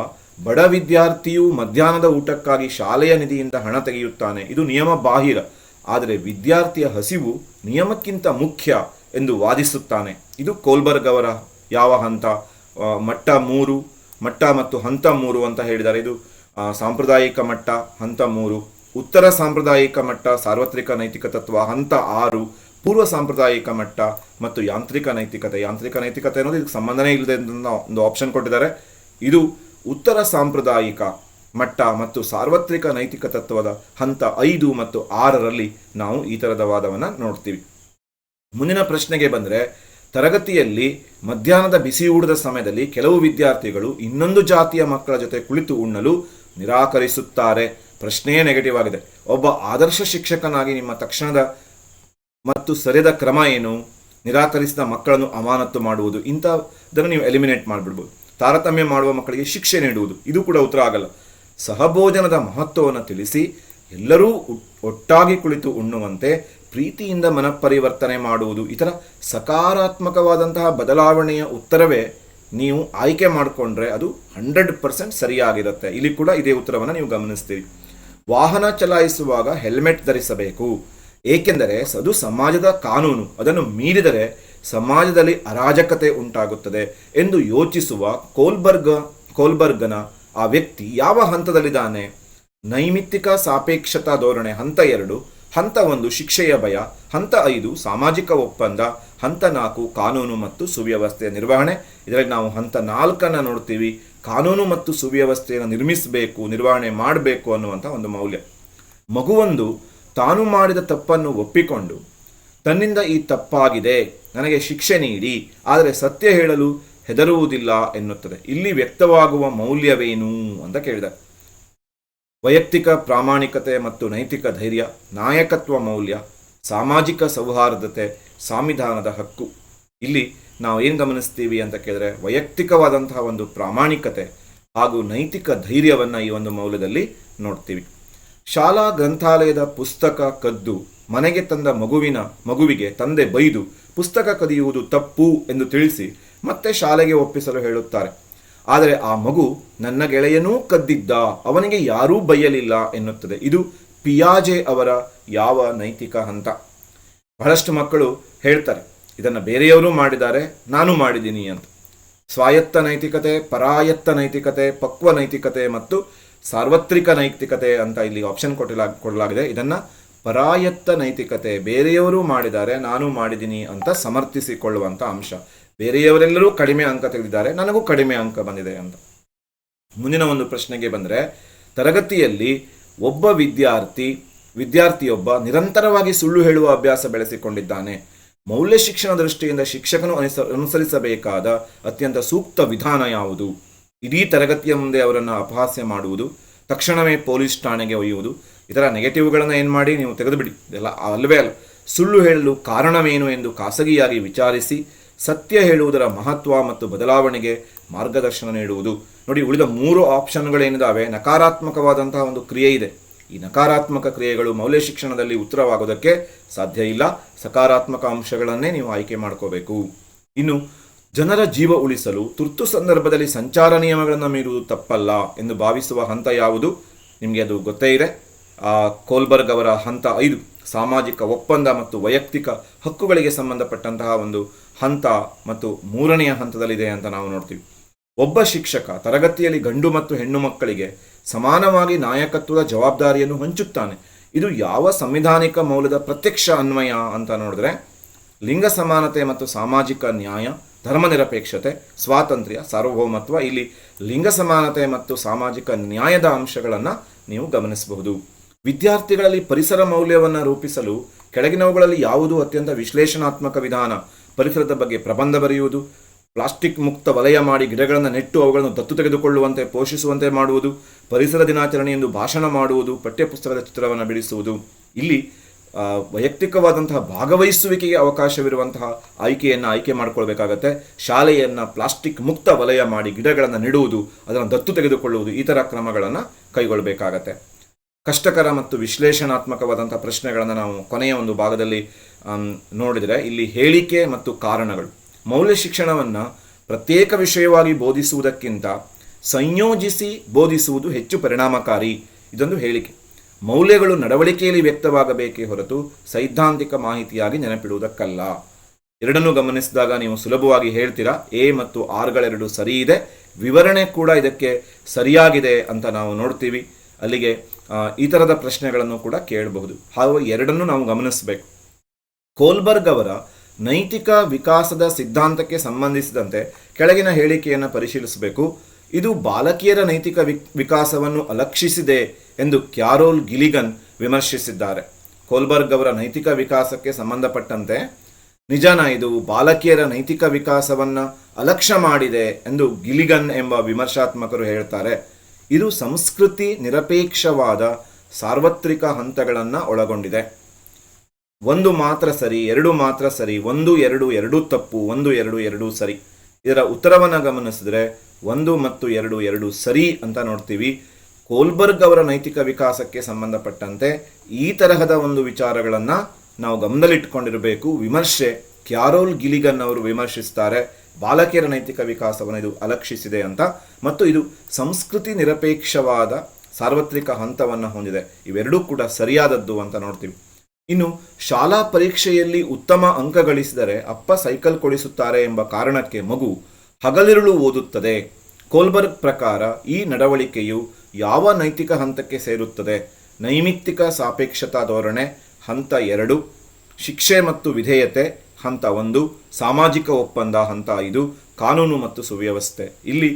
Speaker 1: ಬಡ ವಿದ್ಯಾರ್ಥಿಯು ಮಧ್ಯಾಹ್ನದ ಊಟಕ್ಕಾಗಿ ಶಾಲೆಯ ನಿಧಿಯಿಂದ ಹಣ ತೆಗೆಯುತ್ತಾನೆ. ಇದು ನಿಯಮ ಬಾಹಿರ, ಆದರೆ ವಿದ್ಯಾರ್ಥಿಯ ಹಸಿವು ನಿಯಮಕ್ಕಿಂತ ಮುಖ್ಯ ಎಂದು ವಾದಿಸುತ್ತಾನೆ. ಇದು ಕೋಲ್ಬರ್ಗ್ ಅವರ ಯಾವ ಹಂತ? ಮಟ್ಟ 3 ಮತ್ತು ಹಂತ 3 ಅಂತ ಹೇಳಿದ್ದಾರೆ. ಇದು ಸಾಂಪ್ರದಾಯಿಕ ಮಟ್ಟ ಹಂತ 3, ಉತ್ತರ ಸಾಂಪ್ರದಾಯಿಕ ಮಟ್ಟ ಸಾರ್ವತ್ರಿಕ ನೈತಿಕ ತತ್ವ ಹಂತ 6, ಪೂರ್ವ ಸಾಂಪ್ರದಾಯಿಕ ಮಟ್ಟ ಮತ್ತು ಯಾಂತ್ರಿಕ ನೈತಿಕತೆ. ಯಾಂತ್ರಿಕ ನೈತಿಕತೆ ಅನ್ನೋದು ಇದಕ್ಕೆ ಸಂಬಂಧನೇ ಇಲ್ಲದೆ ಒಂದು ಆಪ್ಷನ್ ಕೊಟ್ಟಿದ್ದಾರೆ. ಇದು ಉತ್ತರ ಸಾಂಪ್ರದಾಯಿಕ ಮಟ್ಟ ಮತ್ತು ಸಾರ್ವತ್ರಿಕ ನೈತಿಕ ತತ್ವದ ಹಂತ 5 ಮತ್ತು 6ರಲ್ಲಿ ನಾವು ಈ ಥರದ ವಾದವನ್ನು ನೋಡ್ತೀವಿ. ಮುಂದಿನ ಪ್ರಶ್ನೆಗೆ ಬಂದರೆ, ತರಗತಿಯಲ್ಲಿ ಮಧ್ಯಾಹ್ನದ ಬಿಸಿ ಊಟದ ಸಮಯದಲ್ಲಿ ಕೆಲವು ವಿದ್ಯಾರ್ಥಿಗಳು ಇನ್ನೊಂದು ಜಾತಿಯ ಮಕ್ಕಳ ಜೊತೆ ಕುಳಿತು ಉಣ್ಣಲು ನಿರಾಕರಿಸುತ್ತಾರೆ. ಪ್ರಶ್ನೆಯೇ ನೆಗೆಟಿವ್ ಆಗಿದೆ. ಒಬ್ಬ ಆದರ್ಶ ಶಿಕ್ಷಕನಾಗಿ ನಿಮ್ಮ ತಕ್ಷಣದ ಮತ್ತು ಸರಿಯಾದ ಕ್ರಮ ಏನು? ನಿರಾಕರಿಸಿದ ಮಕ್ಕಳನ್ನು ಅಮಾನತು ಮಾಡುವುದು, ಇಂಥದನ್ನು ನೀವು ಎಲಿಮಿನೇಟ್ ಮಾಡಿಬಿಡ್ಬೋದು. ತಾರತಮ್ಯ ಮಾಡುವ ಮಕ್ಕಳಿಗೆ ಶಿಕ್ಷೆ ನೀಡುವುದು, ಇದು ಕೂಡ ಉತ್ತರ ಆಗಲ್ಲ. ಸಹಭೋಜನದ ಮಹತ್ವವನ್ನು ತಿಳಿಸಿ ಎಲ್ಲರೂ ಒಟ್ಟಾಗಿ ಕುಳಿತು ಉಣ್ಣುವಂತೆ ಪ್ರೀತಿಯಿಂದ ಮನಪರಿವರ್ತನೆ ಮಾಡುವುದು, ಈ ಥರ ಸಕಾರಾತ್ಮಕವಾದಂತಹ ಬದಲಾವಣೆಯ ಉತ್ತರವೇ ನೀವು ಆಯ್ಕೆ ಮಾಡಿಕೊಂಡ್ರೆ ಅದು 100% ಸರಿಯಾಗಿರುತ್ತೆ. ಇಲ್ಲಿ ಕೂಡ ಇದೇ ಉತ್ತರವನ್ನು ನೀವು ಗಮನಿಸ್ತೀರಿ. ವಾಹನ ಚಲಾಯಿಸುವಾಗ ಹೆಲ್ಮೆಟ್ ಧರಿಸಬೇಕು, ಏಕೆಂದರೆ ಅದು ಸಮಾಜದ ಕಾನೂನು, ಅದನ್ನು ಮೀರಿದರೆ ಸಮಾಜದಲ್ಲಿ ಅರಾಜಕತೆ ಉಂಟಾಗುತ್ತದೆ ಎಂದು ಯೋಚಿಸುವ ಕೋಲ್ಬರ್ಗನ ಆ ವ್ಯಕ್ತಿ ಯಾವ ಹಂತದಲ್ಲಿದ್ದಾನೆ? ನೈಮಿತ್ತಿಕ ಸಾಪೇಕ್ಷತಾ ಧೋರಣೆ ಹಂತ 2, ಹಂತ 1 ಶಿಕ್ಷೆಯ ಭಯ, ಹಂತ 5 ಸಾಮಾಜಿಕ ಒಪ್ಪಂದ, ಹಂತ 4 ಕಾನೂನು ಮತ್ತು ಸುವ್ಯವಸ್ಥೆಯ ನಿರ್ವಹಣೆ. ಇದರಲ್ಲಿ ನಾವು ಹಂತ 4 ನೋಡ್ತೀವಿ. ಕಾನೂನು ಮತ್ತು ಸುವ್ಯವಸ್ಥೆಯನ್ನು ನಿರ್ಮಿಸಬೇಕು, ನಿರ್ವಹಣೆ ಮಾಡಬೇಕು ಅನ್ನುವಂಥ ಒಂದು ಮೌಲ್ಯ. ಮಗುವೊಂದು ತಾನು ಮಾಡಿದ ತಪ್ಪನ್ನು ಒಪ್ಪಿಕೊಂಡು ತನ್ನಿಂದ ಈ ತಪ್ಪಾಗಿದೆ, ನನಗೆ ಶಿಕ್ಷೆ ನೀಡಿ, ಆದರೆ ಸತ್ಯ ಹೇಳಲು ಹೆದರುವುದಿಲ್ಲ ಎನ್ನುತ್ತದೆ. ಇಲ್ಲಿ ವ್ಯಕ್ತವಾಗುವ ಮೌಲ್ಯವೇನು ಅಂತ ಕೇಳಿದ. ವೈಯಕ್ತಿಕ ಪ್ರಾಮಾಣಿಕತೆ ಮತ್ತು ನೈತಿಕ ಧೈರ್ಯ, ನಾಯಕತ್ವ ಮೌಲ್ಯ, ಸಾಮಾಜಿಕ ಸೌಹಾರ್ದತೆ, ಸಂವಿಧಾನದ ಹಕ್ಕು. ಇಲ್ಲಿ ನಾವು ಏನು ಗಮನಿಸ್ತೀವಿ ಅಂತ ಕೇಳಿದ್ರೆ, ವೈಯಕ್ತಿಕವಾದಂತಹ ಒಂದು ಪ್ರಾಮಾಣಿಕತೆ ಹಾಗೂ ನೈತಿಕ ಧೈರ್ಯವನ್ನು ಈ ಒಂದು ಮೌಲ್ಯದಲ್ಲಿ ನೋಡ್ತೀವಿ. ಶಾಲಾ ಗ್ರಂಥಾಲಯದ ಪುಸ್ತಕ ಕದ್ದು ಮನೆಗೆ ತಂದ ಮಗುವಿಗೆ ತಂದೆ ಬೈದು ಪುಸ್ತಕ ಕದಿಯುವುದು ತಪ್ಪು ಎಂದು ತಿಳಿಸಿ ಮತ್ತೆ ಶಾಲೆಗೆ ಒಪ್ಪಿಸಲು ಹೇಳುತ್ತಾರೆ. ಆದರೆ ಆ ಮಗು ನನ್ನ ಗೆಳೆಯನೂ ಕದ್ದಿದ್ದ, ಅವನಿಗೆ ಯಾರೂ ಬೈಯಲಿಲ್ಲ ಎನ್ನುತ್ತದೆ. ಇದು ಪಿಯಾಜೆ ಅವರ ಯಾವ ನೈತಿಕ ಹಂತ? ಬಹಳಷ್ಟು ಮಕ್ಕಳು ಹೇಳ್ತಾರೆ, ಇದನ್ನು ಬೇರೆಯವರು ಮಾಡಿದ್ದಾರೆ, ನಾನು ಮಾಡಿದ್ದೀನಿ ಅಂತ. ಸ್ವಾಯತ್ತ ನೈತಿಕತೆ, ಪರಾಯತ್ತ ನೈತಿಕತೆ, ಪಕ್ವ ನೈತಿಕತೆ ಮತ್ತು ಸಾರ್ವತ್ರಿಕ ನೈತಿಕತೆ ಅಂತ ಇಲ್ಲಿ ಆಪ್ಷನ್ ಕೊಡಲಾಗಿದೆ. ಇದನ್ನು ಪರಾಯತ್ತ ನೈತಿಕತೆ, ಬೇರೆಯವರು ಮಾಡಿದ್ದಾರೆ ನಾನು ಮಾಡಿದ್ದೀನಿ ಅಂತ ಸಮರ್ಥಿಸಿಕೊಳ್ಳುವಂಥ ಅಂಶ. ಬೇರೆಯವರೆಲ್ಲರೂ ಕಡಿಮೆ ಅಂಕ ತೆಗೆದಿದ್ದಾರೆ, ನನಗೂ ಕಡಿಮೆ ಅಂಕ ಬಂದಿದೆ ಅಂತ. ಮುಂದಿನ ಒಂದು ಪ್ರಶ್ನೆಗೆ ಬಂದರೆ, ತರಗತಿಯಲ್ಲಿ ಒಬ್ಬ ವಿದ್ಯಾರ್ಥಿಯೊಬ್ಬ ನಿರಂತರವಾಗಿ ಸುಳ್ಳು ಹೇಳುವ ಅಭ್ಯಾಸ ಬೆಳೆಸಿಕೊಂಡಿದ್ದಾನೆ. ಮೌಲ್ಯ ಶಿಕ್ಷಣ ದೃಷ್ಟಿಯಿಂದ ಶಿಕ್ಷಕನು ಅನುಸರಿಸಬೇಕಾದ ಅತ್ಯಂತ ಸೂಕ್ತ ವಿಧಾನ ಯಾವುದು? ಇಡೀ ತರಗತಿಯ ಮುಂದೆ ಅವರನ್ನು ಅಪಹಾಸ್ಯ ಮಾಡುವುದು, ತಕ್ಷಣವೇ ಪೊಲೀಸ್ ಠಾಣೆಗೆ ಒಯ್ಯುವುದು, ಇದರ ನೆಗೆಟಿವ್ಗಳನ್ನು ಏನು ಮಾಡಿ ನೀವು ತೆಗೆದುಬಿಡಿ, ಇದೆಲ್ಲ ಅಲ್ಲವೇ ಅಲ್ಲ. ಸುಳ್ಳು ಹೇಳಲು ಕಾರಣವೇನು ಎಂದು ಖಾಸಗಿಯಾಗಿ ವಿಚಾರಿಸಿ ಸತ್ಯ ಹೇಳುವುದರ ಮಹತ್ವ ಮತ್ತು ಬದಲಾವಣೆಗೆ ಮಾರ್ಗದರ್ಶನ ನೀಡುವುದು. ನೋಡಿ, ಉಳಿದ 3 ಆಪ್ಷನ್ಗಳೇನಿದ್ದಾವೆ, ನಕಾರಾತ್ಮಕವಾದಂತಹ ಒಂದು ಕ್ರಿಯೆ ಇದೆ. ಈ ನಕಾರಾತ್ಮಕ ಕ್ರಿಯೆಗಳು ಮೌಲ್ಯ ಶಿಕ್ಷಣದಲ್ಲಿ ಉತ್ತರವಾಗೋದಕ್ಕೆ ಸಾಧ್ಯ ಇಲ್ಲ. ಸಕಾರಾತ್ಮಕ ಅಂಶಗಳನ್ನೇ ನೀವು ಆಯ್ಕೆ ಮಾಡ್ಕೋಬೇಕು. ಇನ್ನು ಜನರ ಜೀವ ಉಳಿಸಲು ತುರ್ತು ಸಂದರ್ಭದಲ್ಲಿ ಸಂಚಾರ ನಿಯಮಗಳನ್ನು ಮೀರುವುದು ತಪ್ಪಲ್ಲ ಎಂದು ಭಾವಿಸುವ ಹಂತ ಯಾವುದು? ನಿಮಗೆ ಅದು ಗೊತ್ತೇ ಇದೆ. ಕೋಲ್ಬರ್ಗ್ ಅವರ ಹಂತ 5 ಸಾಮಾಜಿಕ ಒಪ್ಪಂದ ಮತ್ತು ವೈಯಕ್ತಿಕ ಹಕ್ಕುಗಳಿಗೆ ಸಂಬಂಧಪಟ್ಟಂತಹ ಒಂದು ಹಂತ ಮತ್ತು 3ನೇ ಹಂತದಲ್ಲಿದೆ ಅಂತ ನಾವು ನೋಡ್ತೀವಿ. ಒಬ್ಬ ಶಿಕ್ಷಕ ತರಗತಿಯಲ್ಲಿ ಗಂಡು ಮತ್ತು ಹೆಣ್ಣು ಮಕ್ಕಳಿಗೆ ಸಮಾನವಾಗಿ ನಾಯಕತ್ವದ ಜವಾಬ್ದಾರಿಯನ್ನು ಹಂಚುತ್ತಾನೆ. ಇದು ಯಾವ ಸಂವಿಧಾನಿಕ ಮೌಲ್ಯದ ಪ್ರತ್ಯಕ್ಷ ಅನ್ವಯ ಅಂತ ನೋಡಿದ್ರೆ, ಲಿಂಗ ಸಮಾನತೆ ಮತ್ತು ಸಾಮಾಜಿಕ ನ್ಯಾಯ, ಧರ್ಮನಿರಪೇಕ್ಷತೆ, ಸ್ವಾತಂತ್ರ್ಯ, ಸಾರ್ವಭೌಮತ್ವ. ಇಲ್ಲಿ ಲಿಂಗ ಸಮಾನತೆ ಮತ್ತು ಸಾಮಾಜಿಕ ನ್ಯಾಯದ ಅಂಶಗಳನ್ನು ನೀವು ಗಮನಿಸಬಹುದು. ವಿದ್ಯಾರ್ಥಿಗಳಲ್ಲಿ ಪರಿಸರ ಮೌಲ್ಯವನ್ನು ರೂಪಿಸಲು ಕೆಳಗಿನವುಗಳಲ್ಲಿ ಯಾವುದು ಅತ್ಯಂತ ವಿಶ್ಲೇಷಣಾತ್ಮಕ ವಿಧಾನ? ಪರಿಸರದ ಬಗ್ಗೆ ಪ್ರಬಂಧ ಬರೆಯುವುದು, ಪ್ಲಾಸ್ಟಿಕ್ ಮುಕ್ತ ವಲಯ ಮಾಡಿ ಗಿಡಗಳನ್ನು ನೆಟ್ಟು ಅವುಗಳನ್ನು ದತ್ತು ತೆಗೆದುಕೊಳ್ಳುವಂತೆ ಪೋಷಿಸುವಂತೆ ಮಾಡುವುದು, ಪರಿಸರ ದಿನಾಚರಣೆ ಎಂದು ಭಾಷಣ ಮಾಡುವುದು, ಪಠ್ಯಪುಸ್ತಕದ ಚಿತ್ರವನ್ನು ಬಿಡಿಸುವುದು. ಇಲ್ಲಿ ವೈಯಕ್ತಿಕವಾದಂತಹ ಭಾಗವಹಿಸುವಿಕೆಗೆ ಅವಕಾಶವಿರುವಂತಹ ಆಯ್ಕೆ ಮಾಡಿಕೊಳ್ಬೇಕಾಗತ್ತೆ. ಶಾಲೆಯನ್ನು ಪ್ಲಾಸ್ಟಿಕ್ ಮುಕ್ತ ವಲಯ ಮಾಡಿ ಗಿಡಗಳನ್ನು ನೆಡುವುದು, ಅದನ್ನು ದತ್ತು ತೆಗೆದುಕೊಳ್ಳುವುದು, ಈ ಥರ ಕ್ರಮಗಳನ್ನು ಕೈಗೊಳ್ಳಬೇಕಾಗತ್ತೆ. ಕಷ್ಟಕರ ಮತ್ತು ವಿಶ್ಲೇಷಣಾತ್ಮಕವಾದಂಥ ಪ್ರಶ್ನೆಗಳನ್ನು ನಾವು ಕೊನೆಯ ಒಂದು ಭಾಗದಲ್ಲಿ ನೋಡಿದರೆ, ಇಲ್ಲಿ ಹೇಳಿಕೆ ಮತ್ತು ಕಾರಣಗಳು. ಮೌಲ್ಯ ಶಿಕ್ಷಣವನ್ನು ಪ್ರತ್ಯೇಕ ವಿಷಯವಾಗಿ ಬೋಧಿಸುವುದಕ್ಕಿಂತ ಸಂಯೋಜಿಸಿ ಬೋಧಿಸುವುದು ಹೆಚ್ಚು ಪರಿಣಾಮಕಾರಿ. ಇದೊಂದು ಹೇಳಿಕೆ. ಮೌಲ್ಯಗಳು ನಡವಳಿಕೆಯಲ್ಲಿ ವ್ಯಕ್ತವಾಗಬೇಕೇ ಹೊರತು ಸೈದ್ಧಾಂತಿಕ ಮಾಹಿತಿಯಾಗಿ ನೆನಪಿಡುವುದಕ್ಕಲ್ಲ. ಎರಡನ್ನೂ ಗಮನಿಸಿದಾಗ ನೀವು ಸುಲಭವಾಗಿ ಹೇಳ್ತೀರಾ, ಎ ಮತ್ತು ಆರ್ಗಳೆರಡು ಸರಿ ಇದೆ, ವಿವರಣೆ ಕೂಡ ಇದಕ್ಕೆ ಸರಿಯಾಗಿದೆ ಅಂತ ನಾವು ನೋಡ್ತೀವಿ. ಅಲ್ಲಿಗೆ ಈ ಥರದ ಪ್ರಶ್ನೆಗಳನ್ನು ಕೂಡ ಕೇಳಬಹುದು. ಹಾಗೂ ಎರಡನ್ನೂ ನಾವು ಗಮನಿಸಬೇಕು. ಕೋಲ್ಬರ್ಗ್ ಅವರ ನೈತಿಕ ವಿಕಾಸದ ಸಿದ್ಧಾಂತಕ್ಕೆ ಸಂಬಂಧಿಸಿದಂತೆ ಕೆಳಗಿನ ಹೇಳಿಕೆಯನ್ನು ಪರಿಶೀಲಿಸಬೇಕು. ಇದು ಬಾಲಕಿಯರ ನೈತಿಕ ವಿಕಾಸವನ್ನು ಅಲಕ್ಷಿಸಿದೆ ಎಂದು ಕ್ಯಾರೋಲ್ ಗಿಲಿಗನ್ ವಿಮರ್ಶಿಸಿದ್ದಾರೆ. ಕೋಲ್ಬರ್ಗ್ ಅವರ ನೈತಿಕ ವಿಕಾಸಕ್ಕೆ ಸಂಬಂಧಪಟ್ಟಂತೆ ನಿಜಾನ ಇದು ಬಾಲಕಿಯರ ನೈತಿಕ ವಿಕಾಸವನ್ನು ಅಲಕ್ಷ್ಯ ಮಾಡಿದೆ ಎಂದು ಗಿಲಿಗನ್ ಎಂಬ ವಿಮರ್ಶಾತ್ಮಕರು ಹೇಳ್ತಾರೆ. ಇದು ಸಂಸ್ಕೃತಿ ನಿರಪೇಕ್ಷವಾದ ಸಾರ್ವತ್ರಿಕ ಹಂತಗಳನ್ನು ಒಳಗೊಂಡಿದೆ. ಒಂದು ಮಾತ್ರ ಸರಿ, ಎರಡು ಮಾತ್ರ ಸರಿ, ಒಂದು ಎರಡು ಎರಡೂ ತಪ್ಪು, ಒಂದು ಎರಡು ಎರಡೂ ಸರಿ. ಇದರ ಉತ್ತರವನ್ನು ಗಮನಿಸಿದ್ರೆ 1 ಮತ್ತು 2 ಎರಡೂ ಸರಿ ಅಂತ ನೋಡ್ತೀವಿ. ಕೋಲ್ಬರ್ಗ್ ಅವರ ನೈತಿಕ ವಿಕಾಸಕ್ಕೆ ಸಂಬಂಧಪಟ್ಟಂತೆ ಈ ತರಹದ ಒಂದು ವಿಚಾರಗಳನ್ನು ನಾವು ಗಮನದಲ್ಲಿಟ್ಟುಕೊಂಡಿರಬೇಕು. ವಿಮರ್ಶೆ ಕ್ಯಾರೋಲ್ ಗಿಲಿಗನ್ ಅವರು ವಿಮರ್ಶಿಸ್ತಾರೆ, ಬಾಲಕಿಯರ ನೈತಿಕ ವಿಕಾಸವನ್ನು ಇದು ಅಲಕ್ಷಿಸಿದೆ ಅಂತ, ಮತ್ತು ಇದು ಸಂಸ್ಕೃತಿ ನಿರಪೇಕ್ಷವಾದ ಸಾರ್ವತ್ರಿಕ ಹಂತವನ್ನು ಹೊಂದಿದೆ. ಇವೆರಡೂ ಕೂಡ ಸರಿಯಾದದ್ದು ಅಂತ ನೋಡ್ತೀವಿ. ಇನ್ನು ಶಾಲಾ ಪರೀಕ್ಷೆಯಲ್ಲಿ ಉತ್ತಮ ಅಂಕ ಗಳಿಸಿದರೆ ಅಪ್ಪ ಸೈಕಲ್ ಕೊಡಿಸುತ್ತಾರೆ ಎಂಬ ಕಾರಣಕ್ಕೆ ಮಗು ಹಗಲಿರುಳು ಓದುತ್ತದೆ. ಕೋಲ್ಬರ್ಗ್ ಪ್ರಕಾರ ಈ ನಡವಳಿಕೆಯು ಯಾವ ನೈತಿಕ ಹಂತಕ್ಕೆ ಸೇರುತ್ತದೆ? ನೈಮಿತ್ತಿಕ ಸಾಪೇಕ್ಷತಾ ಧೋರಣೆ ಹಂತ 2, ಶಿಕ್ಷೆ ಮತ್ತು ವಿಧೇಯತೆ ಹಂತ 1, ಸಾಮಾಜಿಕ ಒಪ್ಪಂದ ಹಂತ 5, ಕಾನೂನು ಮತ್ತು ಸುವ್ಯವಸ್ಥೆ. ಇಲ್ಲಿ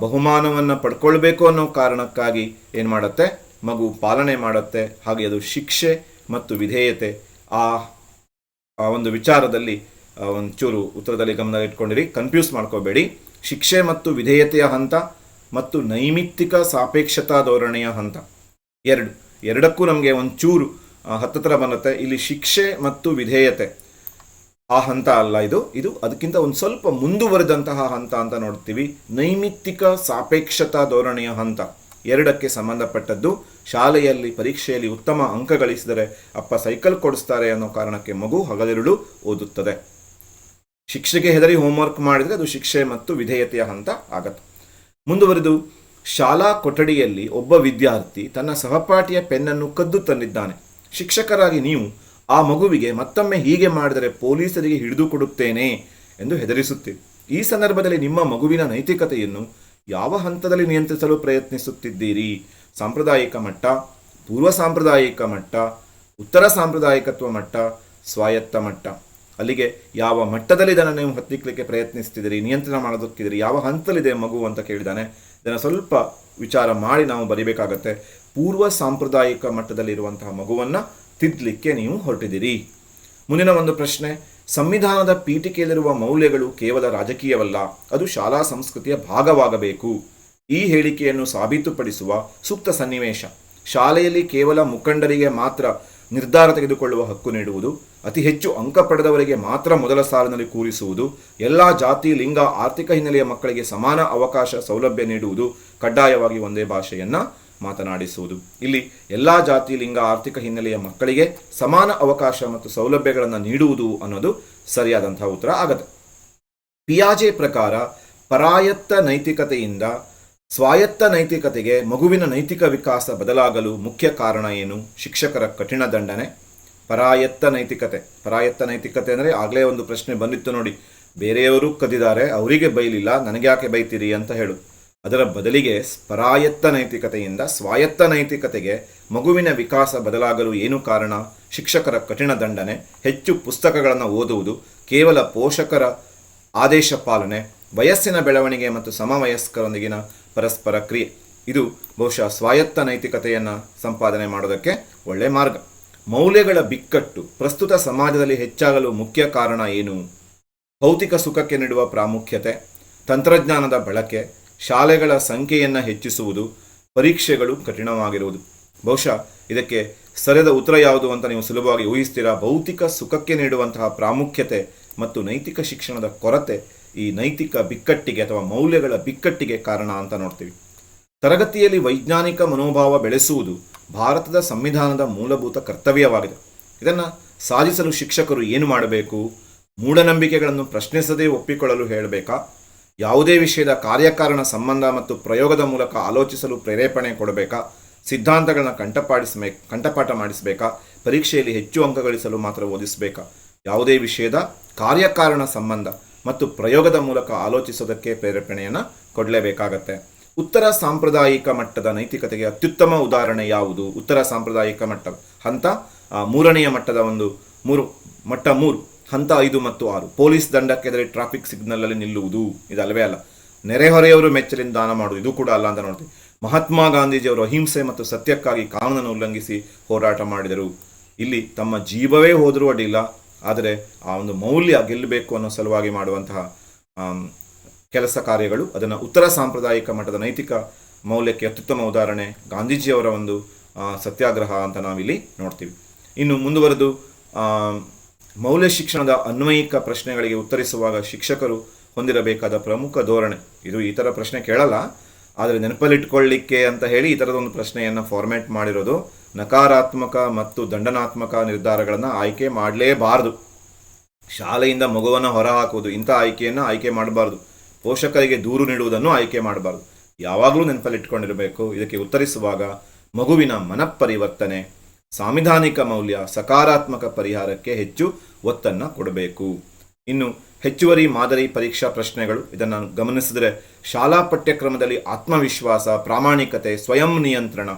Speaker 1: ಬಹುಮಾನವನ್ನು ಪಡ್ಕೊಳ್ಬೇಕು ಅನ್ನೋ ಕಾರಣಕ್ಕಾಗಿ ಏನು ಮಾಡುತ್ತೆ? ಮಗು ಪಾಲನೆ ಮಾಡುತ್ತೆ. ಹಾಗೆ ಅದು ಶಿಕ್ಷೆ ಮತ್ತು ವಿಧೇಯತೆ ಆ ಒಂದು ವಿಚಾರದಲ್ಲಿ ಒಂಚೂರು ಉತ್ತರದಲ್ಲಿ ಗಮನ ಇಟ್ಕೊಂಡಿರಿ, ಕನ್ಫ್ಯೂಸ್ ಮಾಡ್ಕೋಬೇಡಿ. ಶಿಕ್ಷೆ ಮತ್ತು ವಿಧೇಯತೆಯ ಹಂತ ಮತ್ತು ನೈಮಿತ್ತಿಕ ಸಾಪೇಕ್ಷತಾ ಧೋರಣೆಯ ಹಂತ ಎರಡಕ್ಕೂ ನಮಗೆ ಒಂಚೂರು ಹತ್ತತ್ರ ಬರುತ್ತೆ. ಇಲ್ಲಿ ಶಿಕ್ಷೆ ಮತ್ತು ವಿಧೇಯತೆ ಆ ಹಂತ ಅಲ್ಲ, ಇದು ಅದಕ್ಕಿಂತ ಒಂದು ಸ್ವಲ್ಪ ಮುಂದುವರೆದಂತಹ ಹಂತ ಅಂತ ನೋಡ್ತೀವಿ. ನೈಮಿತ್ತಿಕ ಸಾಪೇಕ್ಷತಾ ಧೋರಣೆಯ ಹಂತ 2ಕ್ಕೆ ಸಂಬಂಧಪಟ್ಟದ್ದು. ಶಾಲೆಯಲ್ಲಿ ಪರೀಕ್ಷೆಯಲ್ಲಿ ಉತ್ತಮ ಅಂಕ ಗಳಿಸಿದರೆ ಅಪ್ಪ ಸೈಕಲ್ ಕೊಡಿಸ್ತಾರೆ ಅನ್ನೋ ಕಾರಣಕ್ಕೆ ಮಗು ಹಗಲಿರುಳು ಓದುತ್ತದೆ. ಶಿಕ್ಷೆಗೆ ಹೆದರಿ ಹೋಮ್ವರ್ಕ್ ಮಾಡಿದರೆ ಅದು ಶಿಕ್ಷೆ ಮತ್ತು ವಿಧೇಯತೆಯ ಹಂತ ಆಗತ್ತೆ. ಮುಂದುವರೆದು, ಶಾಲಾ ಕೊಠಡಿಯಲ್ಲಿ ಒಬ್ಬ ವಿದ್ಯಾರ್ಥಿ ತನ್ನ ಸಹಪಾಠಿಯ ಪೆನ್ನನ್ನು ಕದ್ದು ತಂದಿದ್ದಾನೆ. ಶಿಕ್ಷಕರಾಗಿ ನೀವು ಆ ಮಗುವಿಗೆ ಮತ್ತೊಮ್ಮೆ ಹೀಗೆ ಮಾಡಿದರೆ ಪೊಲೀಸರಿಗೆ ಹಿಡಿದು ಕೊಡುತ್ತೇನೆ ಎಂದು ಹೆದರಿಸುತ್ತೀರಿ. ಈ ಸಂದರ್ಭದಲ್ಲಿ ನಿಮ್ಮ ಮಗುವಿನ ನೈತಿಕತೆಯನ್ನು ಯಾವ ಹಂತದಲ್ಲಿ ನಿಯಂತ್ರಿಸಲು ಪ್ರಯತ್ನಿಸುತ್ತಿದ್ದೀರಿ? ಸಾಂಪ್ರದಾಯಿಕ ಮಟ್ಟ, ಪೂರ್ವ ಸಾಂಪ್ರದಾಯಿಕ ಮಟ್ಟ, ಉತ್ತರ ಸಾಂಪ್ರದಾಯಿಕತ್ವ ಮಟ್ಟ, ಸ್ವಾಯತ್ತ ಮಟ್ಟ. ಅಲ್ಲಿಗೆ ಯಾವ ಮಟ್ಟದಲ್ಲಿ ಇದನ್ನು ನೀವು ಹತ್ತಿಕ್ಕಲಿಕ್ಕೆ ಪ್ರಯತ್ನಿಸ್ತಿದ್ದೀರಿ, ನಿಯಂತ್ರಣ ಮಾಡೋದಕ್ಕಿದ್ದೀರಿ, ಯಾವ ಹಂತದಲ್ಲಿದೆ ಮಗು ಅಂತ ಕೇಳಿದಾನೆ. ಇದನ್ನು ಸ್ವಲ್ಪ ವಿಚಾರ ಮಾಡಿ ನಾವು ಬರಿಬೇಕಾಗತ್ತೆ. ಪೂರ್ವ ಸಾಂಪ್ರದಾಯಿಕ ಮಟ್ಟದಲ್ಲಿರುವಂತಹ ಮಗುವನ್ನು ತಿದ್ದಲಿಕ್ಕೆ ನೀವು ಹೊರಟಿದ್ದೀರಿ. ಮುಂದಿನ ಒಂದು ಪ್ರಶ್ನೆ, ಸಂವಿಧಾನದ ಪೀಠಿಕೆಯಲ್ಲಿರುವ ಮೌಲ್ಯಗಳು ಕೇವಲ ರಾಜಕೀಯವಲ್ಲ, ಅದು ಶಾಲಾ ಸಂಸ್ಕೃತಿಯ ಭಾಗವಾಗಬೇಕು. ಈ ಹೇಳಿಕೆಯನ್ನು ಸಾಬೀತುಪಡಿಸುವ ಸೂಕ್ತ ಸನ್ನಿವೇಶ. ಶಾಲೆಯಲ್ಲಿ ಕೇವಲ ಮುಖಂಡರಿಗೆ ಮಾತ್ರ ನಿರ್ಧಾರ ತೆಗೆದುಕೊಳ್ಳುವ ಹಕ್ಕು ನೀಡುವುದು, ಅತಿ ಹೆಚ್ಚು ಅಂಕ ಪಡೆದವರಿಗೆ ಮಾತ್ರ ಮೊದಲ ಸಾಲಿನಲ್ಲಿ ಕೂರಿಸುವುದು, ಎಲ್ಲ ಜಾತಿ, ಲಿಂಗ, ಆರ್ಥಿಕ ಹಿನ್ನೆಲೆಯ ಮಕ್ಕಳಿಗೆ ಸಮಾನ ಅವಕಾಶ ಸೌಲಭ್ಯ ನೀಡುವುದು, ಕಡ್ಡಾಯವಾಗಿ ಒಂದೇ ಭಾಷೆಯನ್ನು ಮಾತನಾಡಿಸುವುದು. ಇಲ್ಲಿ ಎಲ್ಲ ಜಾತಿ, ಲಿಂಗ, ಆರ್ಥಿಕ ಹಿನ್ನೆಲೆಯ ಮಕ್ಕಳಿಗೆ ಸಮಾನ ಅವಕಾಶ ಮತ್ತು ಸೌಲಭ್ಯಗಳನ್ನು ನೀಡುವುದು ಅನ್ನೋದು ಸರಿಯಾದಂತಹ ಉತ್ತರ ಆಗತ್ತೆ. ಪಿಯಾಜೆ ಪ್ರಕಾರ ಪರಾಯತ್ತ ನೈತಿಕತೆಯಿಂದ ಸ್ವಾಯತ್ತ ನೈತಿಕತೆಗೆ ಮಗುವಿನ ನೈತಿಕ ವಿಕಾಸ ಬದಲಾಗಲು ಮುಖ್ಯ ಕಾರಣ ಏನು? ಶಿಕ್ಷಕರ ಕಠಿಣ ದಂಡನೆ. ಪರಾಯತ್ತ ನೈತಿಕತೆ ಅಂದರೆ ಆಗಲೇ ಒಂದು ಪ್ರಶ್ನೆ ಬಂದಿತ್ತು ನೋಡಿ, ಬೇರೆಯವರು ಕದ್ದಿದ್ದಾರೆ ಅವರಿಗೆ ಬೈಲಿಲ್ಲ, ನನಗೆ ಯಾಕೆ ಬೈತೀರಿ ಅಂತ ಹೇಳು. ಅದರ ಬದಲಿಗೆ ಪರಾಯತ್ತ ನೈತಿಕತೆಯಿಂದ ಸ್ವಾಯತ್ತ ನೈತಿಕತೆಗೆ ಮಗುವಿನ ವಿಕಾಸ ಬದಲಾಗಲು ಏನು ಕಾರಣ? ಶಿಕ್ಷಕರ ಕಠಿಣ ದಂಡನೆ, ಹೆಚ್ಚು ಪುಸ್ತಕಗಳನ್ನು ಓದುವುದು, ಕೇವಲ ಪೋಷಕರ ಆದೇಶ ಪಾಲನೆ, ವಯಸ್ಸಿನ ಬೆಳವಣಿಗೆ ಮತ್ತು ಸಮವಯಸ್ಕರೊಂದಿಗಿನ ಪರಸ್ಪರ ಕ್ರಿಯೆ. ಇದು ಬಹುಶಃ ಸ್ವಾಯತ್ತ ನೈತಿಕತೆಯನ್ನು ಸಂಪಾದನೆ ಮಾಡೋದಕ್ಕೆ ಒಳ್ಳೆಯ ಮಾರ್ಗ. ಮೌಲ್ಯಗಳ ಬಿಕ್ಕಟ್ಟು ಪ್ರಸ್ತುತ ಸಮಾಜದಲ್ಲಿ ಹೆಚ್ಚಾಗಲು ಮುಖ್ಯ ಕಾರಣ ಏನು? ಭೌತಿಕ ಸುಖಕ್ಕೆ ನೀಡುವ ಪ್ರಾಮುಖ್ಯತೆ, ತಂತ್ರಜ್ಞಾನದ ಬಳಕೆ, ಶಾಲೆಗಳ ಸಂಖ್ಯೆಯನ್ನು ಹೆಚ್ಚಿಸುವುದು, ಪರೀಕ್ಷೆಗಳು ಕಠಿಣವಾಗಿರುವುದು. ಬಹುಶಃ ಇದಕ್ಕೆ ಸರಿಯಾದ ಉತ್ತರ ಯಾವುದು ಅಂತ ನೀವು ಸುಲಭವಾಗಿ ಊಹಿಸ್ತೀರಾ. ಭೌತಿಕ ಸುಖಕ್ಕೆ ನೀಡುವಂತಹ ಪ್ರಾಮುಖ್ಯತೆ ಮತ್ತು ನೈತಿಕ ಶಿಕ್ಷಣದ ಕೊರತೆ ಈ ನೈತಿಕ ಬಿಕ್ಕಟ್ಟಿಗೆ ಅಥವಾ ಮೌಲ್ಯಗಳ ಬಿಕ್ಕಟ್ಟಿಗೆ ಕಾರಣ ಅಂತ ನೋಡ್ತೀವಿ. ತರಗತಿಯಲ್ಲಿ ವೈಜ್ಞಾನಿಕ ಮನೋಭಾವ ಬೆಳೆಸುವುದು ಭಾರತದ ಸಂವಿಧಾನದ ಮೂಲಭೂತ ಕರ್ತವ್ಯವಾಗಿದೆ. ಇದನ್ನು ಸಾಧಿಸಲು ಶಿಕ್ಷಕರು ಏನು ಮಾಡಬೇಕು? ಮೂಢನಂಬಿಕೆಗಳನ್ನು ಪ್ರಶ್ನಿಸದೇ ಒಪ್ಪಿಕೊಳ್ಳಲು ಹೇಳಬೇಕಾ? ಯಾವುದೇ ವಿಷಯದ ಕಾರ್ಯಕಾರಣ ಸಂಬಂಧ ಮತ್ತು ಪ್ರಯೋಗದ ಮೂಲಕ ಆಲೋಚಿಸಲು ಪ್ರೇರೇಪಣೆ ಕೊಡಬೇಕಾ? ಸಿದ್ಧಾಂತಗಳನ್ನ ಕಂಠಪಾಠ ಮಾಡಿಸಬೇಕಾ? ಪರೀಕ್ಷೆಯಲ್ಲಿ ಹೆಚ್ಚು ಅಂಕ ಗಳಿಸಲು ಮಾತ್ರ ಓದಿಸಬೇಕಾ? ಯಾವುದೇ ವಿಷಯದ ಕಾರ್ಯಕಾರಣ ಸಂಬಂಧ ಮತ್ತು ಪ್ರಯೋಗದ ಮೂಲಕ ಆಲೋಚಿಸೋದಕ್ಕೆ ಪ್ರೇರೇಪಣೆಯನ್ನು ಕೊಡಲೇಬೇಕಾಗತ್ತೆ. ಉತ್ತರ ಸಾಂಪ್ರದಾಯಿಕ ಮಟ್ಟದ ನೈತಿಕತೆಗೆ ಅತ್ಯುತ್ತಮ ಉದಾಹರಣೆ ಯಾವುದು? ಉತ್ತರ ಸಾಂಪ್ರದಾಯಿಕ ಮಟ್ಟ ಹಂತ ಮೂರನೆಯ ಮಟ್ಟದ ಮಟ್ಟ 3 ಹಂತ 5 ಮತ್ತು 6. ಪೊಲೀಸ್ ದಂಡಕ್ಕೆದರೆ ಟ್ರಾಫಿಕ್ ಸಿಗ್ನಲಲ್ಲಿ ನಿಲ್ಲುವುದು ಇದಲ್ಲವೇ ಅಲ್ಲ. ನೆರೆಹೊರೆಯವರು ಮೆಚ್ಚಲಿಂದ ದಾನ ಮಾಡುವುದು ಇದು ಕೂಡ ಅಲ್ಲ ಅಂತ ನೋಡ್ತೀವಿ. ಮಹಾತ್ಮ ಗಾಂಧೀಜಿಯವರು ಅಹಿಂಸೆ ಮತ್ತು ಸತ್ಯಕ್ಕಾಗಿ ಕಾನೂನನ್ನು ಉಲ್ಲಂಘಿಸಿ ಹೋರಾಟ ಮಾಡಿದರು. ಇಲ್ಲಿ ತಮ್ಮ ಜೀವವೇ ಹೋದರೂ ಅಡ್ಡಿಲ್ಲ, ಆದರೆ ಆ ಒಂದು ಮೌಲ್ಯ ಗೆಲ್ಲಬೇಕು ಅನ್ನೋ ಸಲುವಾಗಿ ಮಾಡುವಂತಹ ಕೆಲಸ ಕಾರ್ಯಗಳು, ಅದನ್ನು ಉತ್ತರ ಸಾಂಪ್ರದಾಯಿಕ ಮಟ್ಟದ ನೈತಿಕ ಮೌಲ್ಯಕ್ಕೆ ಅತ್ಯುತ್ತಮ ಉದಾಹರಣೆ ಗಾಂಧೀಜಿಯವರ ಒಂದು ಸತ್ಯಾಗ್ರಹ ಅಂತ ನಾವಿಲ್ಲಿ ನೋಡ್ತೀವಿ. ಇನ್ನು ಮುಂದುವರೆದು ಮೌಲ್ಯ ಶಿಕ್ಷಣದ ಅನ್ವಯಿಕ ಪ್ರಶ್ನೆಗಳಿಗೆ ಉತ್ತರಿಸುವಾಗ ಶಿಕ್ಷಕರು ಹೊಂದಿರಬೇಕಾದ ಪ್ರಮುಖ ಧೋರಣೆ. ಇದು ಈ ಥರ ಪ್ರಶ್ನೆ ಕೇಳಲ್ಲ, ಆದರೆ ನೆನಪಲ್ಲಿಟ್ಕೊಳ್ಳಿಕ್ಕೆ ಅಂತ ಹೇಳಿ ಈ ಥರದೊಂದು ಪ್ರಶ್ನೆಯನ್ನು ಫಾರ್ಮ್ಯಾಟ್ ಮಾಡಿರೋದು. ನಕಾರಾತ್ಮಕ ಮತ್ತು ದಂಡನಾತ್ಮಕ ನಿರ್ಧಾರಗಳನ್ನು ಆಯ್ಕೆ ಮಾಡಲೇಬಾರದು. ಶಾಲೆಯಿಂದ ಮಗುವನ್ನು ಹೊರಹಾಕುವುದು ಇಂಥ ಆಯ್ಕೆ ಮಾಡಬಾರ್ದು. ಪೋಷಕರಿಗೆ ದೂರು ನೀಡುವುದನ್ನು ಆಯ್ಕೆ ಮಾಡಬಾರ್ದು. ಯಾವಾಗಲೂ ನೆನಪಲ್ಲಿಟ್ಕೊಂಡಿರಬೇಕು. ಇದಕ್ಕೆ ಉತ್ತರಿಸುವಾಗ ಮಗುವಿನ ಮನಪರಿವರ್ತನೆ, ಸಾಂವಿಧಾನಿಕ ಮೌಲ್ಯ, ಸಕಾರಾತ್ಮಕ ಪರಿಹಾರಕ್ಕೆ ಹೆಚ್ಚು ಒತ್ತನ್ನು ಕೊಡಬೇಕು. ಇನ್ನು ಹೆಚ್ಚುವರಿ ಮಾದರಿ ಪರೀಕ್ಷಾ ಪ್ರಶ್ನೆಗಳು, ಇದನ್ನು ಗಮನಿಸಿದರೆ ಶಾಲಾ ಪಠ್ಯಕ್ರಮದಲ್ಲಿ ಆತ್ಮವಿಶ್ವಾಸ, ಪ್ರಾಮಾಣಿಕತೆ, ಸ್ವಯಂ ನಿಯಂತ್ರಣ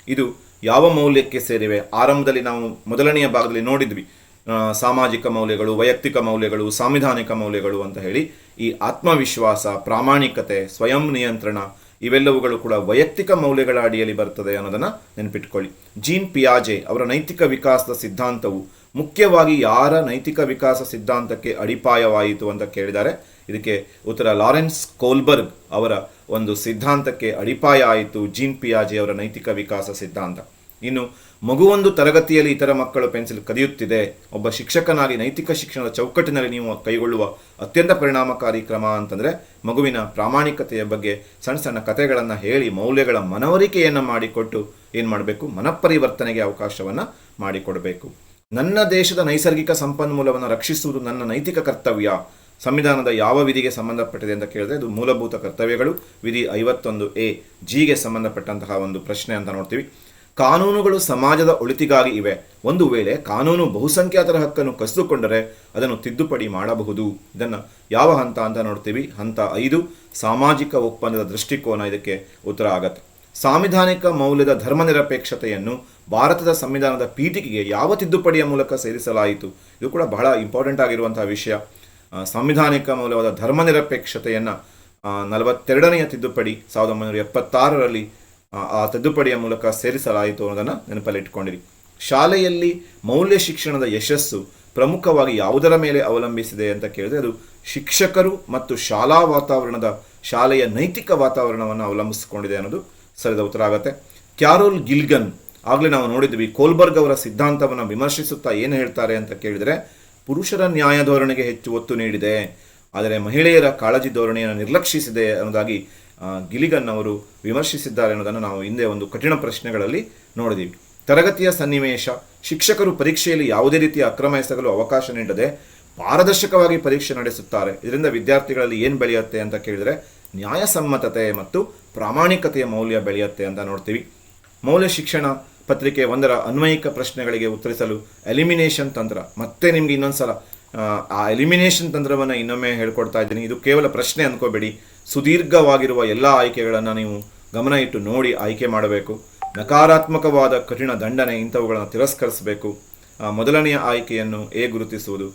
Speaker 1: ಇದು ಯಾವ ಮೌಲ್ಯಕ್ಕೆ ಸೇರಿವೆ? ಆರಂಭದಲ್ಲಿ ನಾವು ಮೊದಲನೆಯ ಭಾಗದಲ್ಲಿ ನೋಡಿದ್ವಿ, ಸಾಮಾಜಿಕ ಮೌಲ್ಯಗಳು, ವೈಯಕ್ತಿಕ ಮೌಲ್ಯಗಳು, ಸಾಂವಿಧಾನಿಕ ಮೌಲ್ಯಗಳು ಅಂತ ಹೇಳಿ. ಈ ಆತ್ಮವಿಶ್ವಾಸ, ಪ್ರಾಮಾಣಿಕತೆ, ಸ್ವಯಂ ನಿಯಂತ್ರಣ ಇವೆಲ್ಲವುಗಳು ಕೂಡ ವೈಯಕ್ತಿಕ ಮೌಲ್ಯಗಳ ಅಡಿಯಲ್ಲಿ ಬರ್ತದೆ ಅನ್ನೋದನ್ನು ನೆನಪಿಟ್ಕೊಳ್ಳಿ. ಜೀನ್ ಪಿಯಾಜೆ ಅವರ ನೈತಿಕ ವಿಕಾಸದ ಸಿದ್ಧಾಂತವು ಮುಖ್ಯವಾಗಿ ಯಾರ ನೈತಿಕ ವಿಕಾಸ ಸಿದ್ಧಾಂತಕ್ಕೆ ಅಡಿಪಾಯವಾಯಿತು ಅಂತ ಕೇಳಿದ್ದಾರೆ. ಇದಕ್ಕೆ ಉತ್ತರ ಲಾರೆನ್ಸ್ ಕೋಲ್ಬರ್ಗ್ ಅವರ ಒಂದು ಸಿದ್ಧಾಂತಕ್ಕೆ ಅಡಿಪಾಯ ಆಯಿತು ಜೀನ್ ಪಿಯಾಜೆ ಅವರ ನೈತಿಕ ವಿಕಾಸ ಸಿದ್ಧಾಂತ. ಇನ್ನು ಮಗುವೊಂದು ತರಗತಿಯಲ್ಲಿ ಇತರ ಮಕ್ಕಳು ಪೆನ್ಸಿಲ್ ಕದಿಯುತ್ತಿದೆ, ಒಬ್ಬ ಶಿಕ್ಷಕನಾಗಿ ನೈತಿಕ ಶಿಕ್ಷಣದ ಚೌಕಟ್ಟಿನಲ್ಲಿ ನೀವು ಕೈಗೊಳ್ಳುವ ಅತ್ಯಂತ ಪರಿಣಾಮಕಾರಿ ಕ್ರಮ ಅಂತಂದರೆ ಮಗುವಿನ ಪ್ರಾಮಾಣಿಕತೆಯ ಬಗ್ಗೆ ಸಣ್ಣ ಸಣ್ಣ ಕಥೆಗಳನ್ನು ಹೇಳಿ ಮೌಲ್ಯಗಳ ಮನವರಿಕೆಯನ್ನು ಮಾಡಿಕೊಟ್ಟು ಏನು ಮಾಡಬೇಕು? ಮನಪರಿವರ್ತನೆಗೆ ಅವಕಾಶವನ್ನು ಮಾಡಿಕೊಡಬೇಕು. ನನ್ನ ದೇಶದ ನೈಸರ್ಗಿಕ ಸಂಪನ್ಮೂಲವನ್ನು ರಕ್ಷಿಸುವುದು ನನ್ನ ನೈತಿಕ ಕರ್ತವ್ಯ ಸಂವಿಧಾನದ ಯಾವ ವಿಧಿಗೆ ಸಂಬಂಧಪಟ್ಟಿದೆ ಅಂತ ಕೇಳಿದ್ರೆ ಅದು ಮೂಲಭೂತ ಕರ್ತವ್ಯಗಳು ವಿಧಿ 51A ಜಿಗೆ ಸಂಬಂಧಪಟ್ಟಂತಹ ಒಂದು ಪ್ರಶ್ನೆ ಅಂತ ನೋಡ್ತೀವಿ. ಕಾನೂನುಗಳು ಸಮಾಜದ ಒಳಿತಿಗಾಗಿ ಇವೆ. ಒಂದು ವೇಳೆ ಕಾನೂನು ಬಹುಸಂಖ್ಯಾತರ ಹಕ್ಕನ್ನು ಕಸಿದುಕೊಂಡರೆ ಅದನ್ನು ತಿದ್ದುಪಡಿ ಮಾಡಬಹುದು. ಇದನ್ನು ಯಾವ ಹಂತ ಅಂತ ನೋಡ್ತೀವಿ? ಹಂತ 5 ಸಾಮಾಜಿಕ ಒಪ್ಪಂದದ ದೃಷ್ಟಿಕೋನ ಇದಕ್ಕೆ ಉತ್ತರ ಆಗತ್ತೆ. ಸಾಂವಿಧಾನಿಕ ಮೌಲ್ಯದ ಧರ್ಮನಿರಪೇಕ್ಷತೆಯನ್ನು ಭಾರತದ ಸಂವಿಧಾನದ ಪೀಠಿಕೆಗೆ ಯಾವ ತಿದ್ದುಪಡಿಯ ಮೂಲಕ ಸೇರಿಸಲಾಯಿತು? ಇದು ಕೂಡ ಬಹಳ ಇಂಪಾರ್ಟೆಂಟ್ ಆಗಿರುವಂತಹ ವಿಷಯ. ಸಾಂವಿಧಾನಿಕ ಮೌಲ್ಯವಾದ ಧರ್ಮನಿರಪೇಕ್ಷತೆಯನ್ನು 42ನೇ ತಿದ್ದುಪಡಿ 1976ರಲ್ಲಿ ಆ ತಿದ್ದುಪಡಿಯ ಮೂಲಕ ಸೇರಿಸಲಾಯಿತು ಅನ್ನೋದನ್ನು ನೆನಪಲ್ಲಿಟ್ಕೊಂಡಿರಿ. ಶಾಲೆಯಲ್ಲಿ ಮೌಲ್ಯ ಶಿಕ್ಷಣದ ಯಶಸ್ಸು ಪ್ರಮುಖವಾಗಿ ಯಾವುದರ ಮೇಲೆ ಅವಲಂಬಿಸಿದೆ ಅಂತ ಕೇಳಿದ್ರೆ ಅದು ಶಿಕ್ಷಕರು ಮತ್ತು ಶಾಲಾ ವಾತಾವರಣದ ಶಾಲೆಯ ನೈತಿಕ ವಾತಾವರಣವನ್ನು ಅವಲಂಬಿಸಿಕೊಂಡಿದೆ ಅನ್ನೋದು ಸರಿದ ಉತ್ತರ ಆಗುತ್ತೆ. ಕ್ಯಾರೋಲ್ ಗಿಲ್ಗನ್ ಆಗಲೇ ನಾವು ನೋಡಿದ್ವಿ, ಕೋಲ್ಬರ್ಗ್ ಅವರ ಸಿದ್ಧಾಂತವನ್ನು ವಿಮರ್ಶಿಸುತ್ತಾ ಏನು ಹೇಳ್ತಾರೆ ಅಂತ ಕೇಳಿದರೆ ಪುರುಷರ ನ್ಯಾಯ ಧೋರಣೆಗೆ ಹೆಚ್ಚು ಒತ್ತು ನೀಡಿದೆ, ಆದರೆ ಮಹಿಳೆಯರ ಕಾಳಜಿ ಧೋರಣೆಯನ್ನು ನಿರ್ಲಕ್ಷಿಸಿದೆ ಅನ್ನೋದಾಗಿ ಗಿಲಿಗನ್ ಅವರು ವಿಮರ್ಶಿಸಿದ್ದಾರೆ ಅನ್ನೋದನ್ನು ನಾವು ಹಿಂದೆ ಒಂದು ಕಠಿಣ ಪ್ರಶ್ನೆಗಳಲ್ಲಿ ನೋಡಿದ್ದೀವಿ. ತರಗತಿಯ ಸನ್ನಿವೇಶ, ಶಿಕ್ಷಕರು ಪರೀಕ್ಷೆಯಲ್ಲಿ ಯಾವುದೇ ರೀತಿಯ ಅಕ್ರಮ ಎಸಗಲು ಅವಕಾಶ ನೀಡದೆ ಪಾರದರ್ಶಕವಾಗಿ ಪರೀಕ್ಷೆ ನಡೆಸುತ್ತಾರೆ. ಇದರಿಂದ ವಿದ್ಯಾರ್ಥಿಗಳಲ್ಲಿ ಏನು ಬೆಳೆಯುತ್ತೆ ಅಂತ ಕೇಳಿದರೆ ನ್ಯಾಯಸಮ್ಮತತೆ ಮತ್ತು ಪ್ರಾಮಾಣಿಕತೆಯ ಮೌಲ್ಯ ಬೆಳೆಯುತ್ತೆ ಅಂತ ನೋಡ್ತೀವಿ. ಮೌಲ್ಯ ಶಿಕ್ಷಣ ಪತ್ರಿಕೆ 1ರ ಅನ್ವಯಿಕ ಪ್ರಶ್ನೆಗಳಿಗೆ ಉತ್ತರಿಸಲು ಎಲಿಮಿನೇಷನ್ ತಂತ್ರ, ಮತ್ತೆ ನಿಮಗೆ ಇನ್ನೊಂದು ಸಲ ಆ ಎಲಿಮಿನೇಷನ್ ತಂತ್ರವನ್ನು ಇನ್ನೊಮ್ಮೆ ಹೇಳ್ಕೊಡ್ತಾ ಇದ್ದೀನಿ. ಇದು ಕೇವಲ ಪ್ರಶ್ನೆ ಅಂದ್ಕೋಬೇಡಿ, ಸುದೀರ್ಘವಾಗಿರುವ ಎಲ್ಲ ಆಯ್ಕೆಗಳನ್ನು ನೀವು ಗಮನ ಇಟ್ಟು ನೋಡಿ ಆಯ್ಕೆ ಮಾಡಬೇಕು. ನಕಾರಾತ್ಮಕವಾದ ಕಠಿಣ ದಂಡನೆ ಇಂಥವುಗಳನ್ನು ತಿರಸ್ಕರಿಸಬೇಕು. ಮೊದಲನೆಯ ಆಯ್ಕೆಯನ್ನು ಎ ಗುರುತಿಸುವುದು,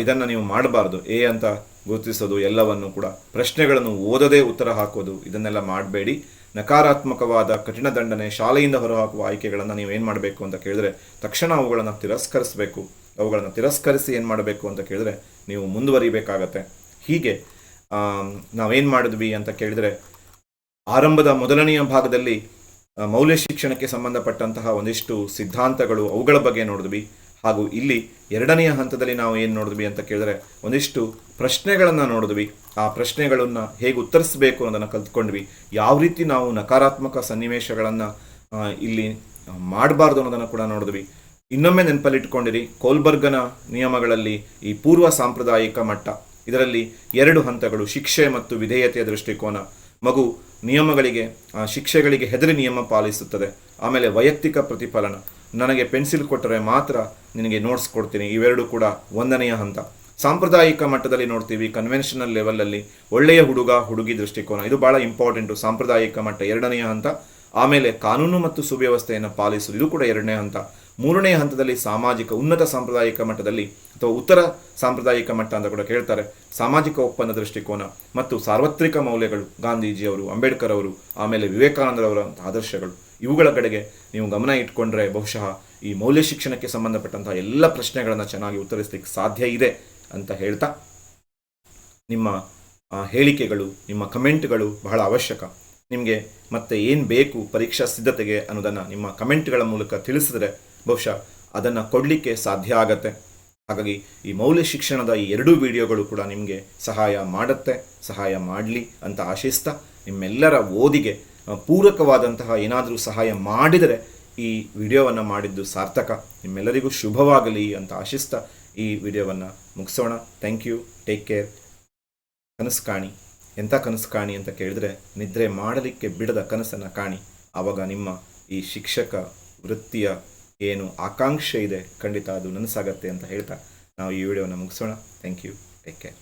Speaker 1: ಇದನ್ನು ನೀವು ಮಾಡಬಾರ್ದು. ಎ ಅಂತ ಗುರುತಿಸೋದು ಎಲ್ಲವನ್ನು ಕೂಡ, ಪ್ರಶ್ನೆಗಳನ್ನು ಓದದೇ ಉತ್ತರ ಹಾಕೋದು, ಇದನ್ನೆಲ್ಲ ಮಾಡಬೇಡಿ. ನಕಾರಾತ್ಮಕವಾದ ಕಠಿಣ ದಂಡನೆ, ಶಾಲೆಯಿಂದ ಹೊರಹಾಕುವ ಆಯ್ಕೆಗಳನ್ನು ನೀವು ಏನು ಮಾಡಬೇಕು ಅಂತ ಕೇಳಿದ್ರೆ ತಕ್ಷಣ ಅವುಗಳನ್ನು ತಿರಸ್ಕರಿಸಬೇಕು. ಅವುಗಳನ್ನು ತಿರಸ್ಕರಿಸಿ ಏನು ಮಾಡಬೇಕು ಅಂತ ಕೇಳಿದ್ರೆ ನೀವು ಮುಂದುವರಿಬೇಕಾಗತ್ತೆ. ಹೀಗೆ ನಾವೇನು ಮಾಡಿದ್ವಿ ಅಂತ ಕೇಳಿದರೆ, ಆರಂಭದ ಮೊದಲನೆಯ ಭಾಗದಲ್ಲಿ ಮೌಲ್ಯ ಶಿಕ್ಷಣಕ್ಕೆ ಸಂಬಂಧಪಟ್ಟಂತಹ ಒಂದಿಷ್ಟು ಸಿದ್ಧಾಂತಗಳು, ಅವುಗಳ ಬಗ್ಗೆ ನೋಡಿದ್ವಿ. ಹಾಗೂ ಇಲ್ಲಿ ಎರಡನೆಯ ಹಂತದಲ್ಲಿ ನಾವು ಏನು ನೋಡಿದ್ವಿ ಅಂತ ಕೇಳಿದ್ರೆ ಒಂದಿಷ್ಟು ಪ್ರಶ್ನೆಗಳನ್ನು ನೋಡಿದ್ವಿ. ಆ ಪ್ರಶ್ನೆಗಳನ್ನು ಹೇಗೆ ಉತ್ತರಿಸಬೇಕು ಅನ್ನೋದನ್ನು ಕಲ್ತ್ಕೊಂಡ್ವಿ. ಯಾವ ರೀತಿ ನಾವು ನಕಾರಾತ್ಮಕ ಸನ್ನಿವೇಶಗಳನ್ನು ಇಲ್ಲಿ ಮಾಡಬಾರ್ದು ಅನ್ನೋದನ್ನು ಕೂಡ ನೋಡಿದ್ವಿ. ಇನ್ನೊಮ್ಮೆ ನೆನಪಲ್ಲಿಟ್ಕೊಂಡಿರಿ, ಕೋಲ್ಬರ್ಗನ ನಿಯಮಗಳಲ್ಲಿ ಈ ಪೂರ್ವ ಸಾಂಪ್ರದಾಯಿಕ ಮಟ್ಟ, ಇದರಲ್ಲಿ 2 ಹಂತಗಳು, ಶಿಕ್ಷೆ ಮತ್ತು ವಿಧೇಯತೆಯ ದೃಷ್ಟಿಕೋನ. ಮಗು ನಿಯಮಗಳಿಗೆ, ಶಿಕ್ಷೆಗಳಿಗೆ ಹೆದರಿ ನಿಯಮ ಪಾಲಿಸುತ್ತದೆ. ಆಮೇಲೆ ವೈಯಕ್ತಿಕ ಪ್ರತಿಫಲನ, ನನಗೆ ಪೆನ್ಸಿಲ್ ಕೊಟ್ಟರೆ ಮಾತ್ರ ನಿನಗೆ ನೋಟ್ಸ್ ಕೊಡ್ತೀನಿ, ಇವೆರಡು ಕೂಡ 1ನೆಯ ಹಂತ. ಸಾಂಪ್ರದಾಯಿಕ ಮಟ್ಟದಲ್ಲಿ ನೋಡ್ತೀವಿ, ಕನ್ವೆನ್ಷನಲ್ ಲೆವೆಲಲ್ಲಿ ಒಳ್ಳೆಯ ಹುಡುಗ ಹುಡುಗಿ ದೃಷ್ಟಿಕೋನ, ಇದು ಭಾಳ ಇಂಪಾರ್ಟೆಂಟು. ಸಾಂಪ್ರದಾಯಿಕ ಮಟ್ಟ 2ನೆಯ ಹಂತ. ಆಮೇಲೆ ಕಾನೂನು ಮತ್ತು ಸುವ್ಯವಸ್ಥೆಯನ್ನು ಪಾಲಿಸುವುದು, ಇದು ಕೂಡ 2ನೇ ಹಂತ. 3ನೇ ಹಂತದಲ್ಲಿ ಸಾಮಾಜಿಕ, ಉನ್ನತ ಸಾಂಪ್ರದಾಯಿಕ ಮಟ್ಟದಲ್ಲಿ ಅಥವಾ ಉತ್ತರ ಸಾಂಪ್ರದಾಯಿಕ ಮಟ್ಟ ಅಂತ ಕೂಡ ಕೇಳ್ತಾರೆ, ಸಾಮಾಜಿಕ ಒಪ್ಪಂದ ದೃಷ್ಟಿಕೋನ ಮತ್ತು ಸಾರ್ವತ್ರಿಕ ಮೌಲ್ಯಗಳು, ಗಾಂಧೀಜಿಯವರು, ಅಂಬೇಡ್ಕರ್ ಅವರು, ಆಮೇಲೆ ವಿವೇಕಾನಂದರವರ ಆದರ್ಶಗಳು, ಇವುಗಳ ಕಡೆಗೆ ನೀವು ಗಮನ ಇಟ್ಕೊಂಡ್ರೆ ಬಹುಶಃ ಈ ಮೌಲ್ಯ ಶಿಕ್ಷಣಕ್ಕೆ ಸಂಬಂಧಪಟ್ಟಂತಹ ಎಲ್ಲ ಪ್ರಶ್ನೆಗಳನ್ನು ಚೆನ್ನಾಗಿ ಉತ್ತರಿಸಲಿಕ್ಕೆ ಸಾಧ್ಯ ಇದೆ ಅಂತ ಹೇಳ್ತಾ, ನಿಮ್ಮ ಹೇಳಿಕೆಗಳು, ನಿಮ್ಮ ಕಮೆಂಟ್ಗಳು ಬಹಳ ಅವಶ್ಯಕ. ನಿಮಗೆ ಮತ್ತೆ ಏನು ಬೇಕು ಪರೀಕ್ಷಾ ಸಿದ್ಧತೆಗೆ ಅನ್ನೋದನ್ನು ನಿಮ್ಮ ಕಮೆಂಟ್ಗಳ ಮೂಲಕ ತಿಳಿಸಿದ್ರೆ ಬಹುಶಃ ಅದನ್ನು ಕೊಡಲಿಕ್ಕೆ ಸಾಧ್ಯ ಆಗತ್ತೆ. ಹಾಗಾಗಿ ಈ ಮೌಲ್ಯ ಶಿಕ್ಷಣದ ಈ 2 ವಿಡಿಯೋಗಳು ಕೂಡ ನಿಮಗೆ ಸಹಾಯ ಮಾಡಲಿ ಅಂತ ಆಶಿಸ್ತಾ, ನಿಮ್ಮೆಲ್ಲರ ಓದಿಗೆ ಪೂರಕವಾದಂತಹ ಏನಾದರೂ ಸಹಾಯ ಮಾಡಿದರೆ ಈ ವಿಡಿಯೋವನ್ನು ಮಾಡಿದ್ದು ಸಾರ್ಥಕ. ನಿಮ್ಮೆಲ್ಲರಿಗೂ ಶುಭವಾಗಲಿ ಅಂತ ಆಶಿಸ್ತಾ ಈ ವಿಡಿಯೋವನ್ನು ಮುಗಿಸೋಣ. Thank you, take care. ಕನಸು ಕಾಣಿ. ಎಂಥ ಕನಸು ಕಾಣಿ ಅಂತ ಕೇಳಿದ್ರೆ, ನಿದ್ರೆ ಮಾಡಲಿಕ್ಕೆ ಬಿಡದ ಕನಸನ್ನು ಕಾಣಿ. ಆವಾಗ ನಿಮ್ಮ ಈ ಶಿಕ್ಷಕ ವೃತ್ತಿಯ ಏನು ಆಕಾಂಕ್ಷೆ ಇದೆ ಖಂಡಿತ ಅದು ನನಸಾಗತ್ತೆ ಅಂತ ಹೇಳ್ತಾ ನಾವು ಈ ವಿಡಿಯೋವನ್ನು ಮುಗಿಸೋಣ. Thank you, take care.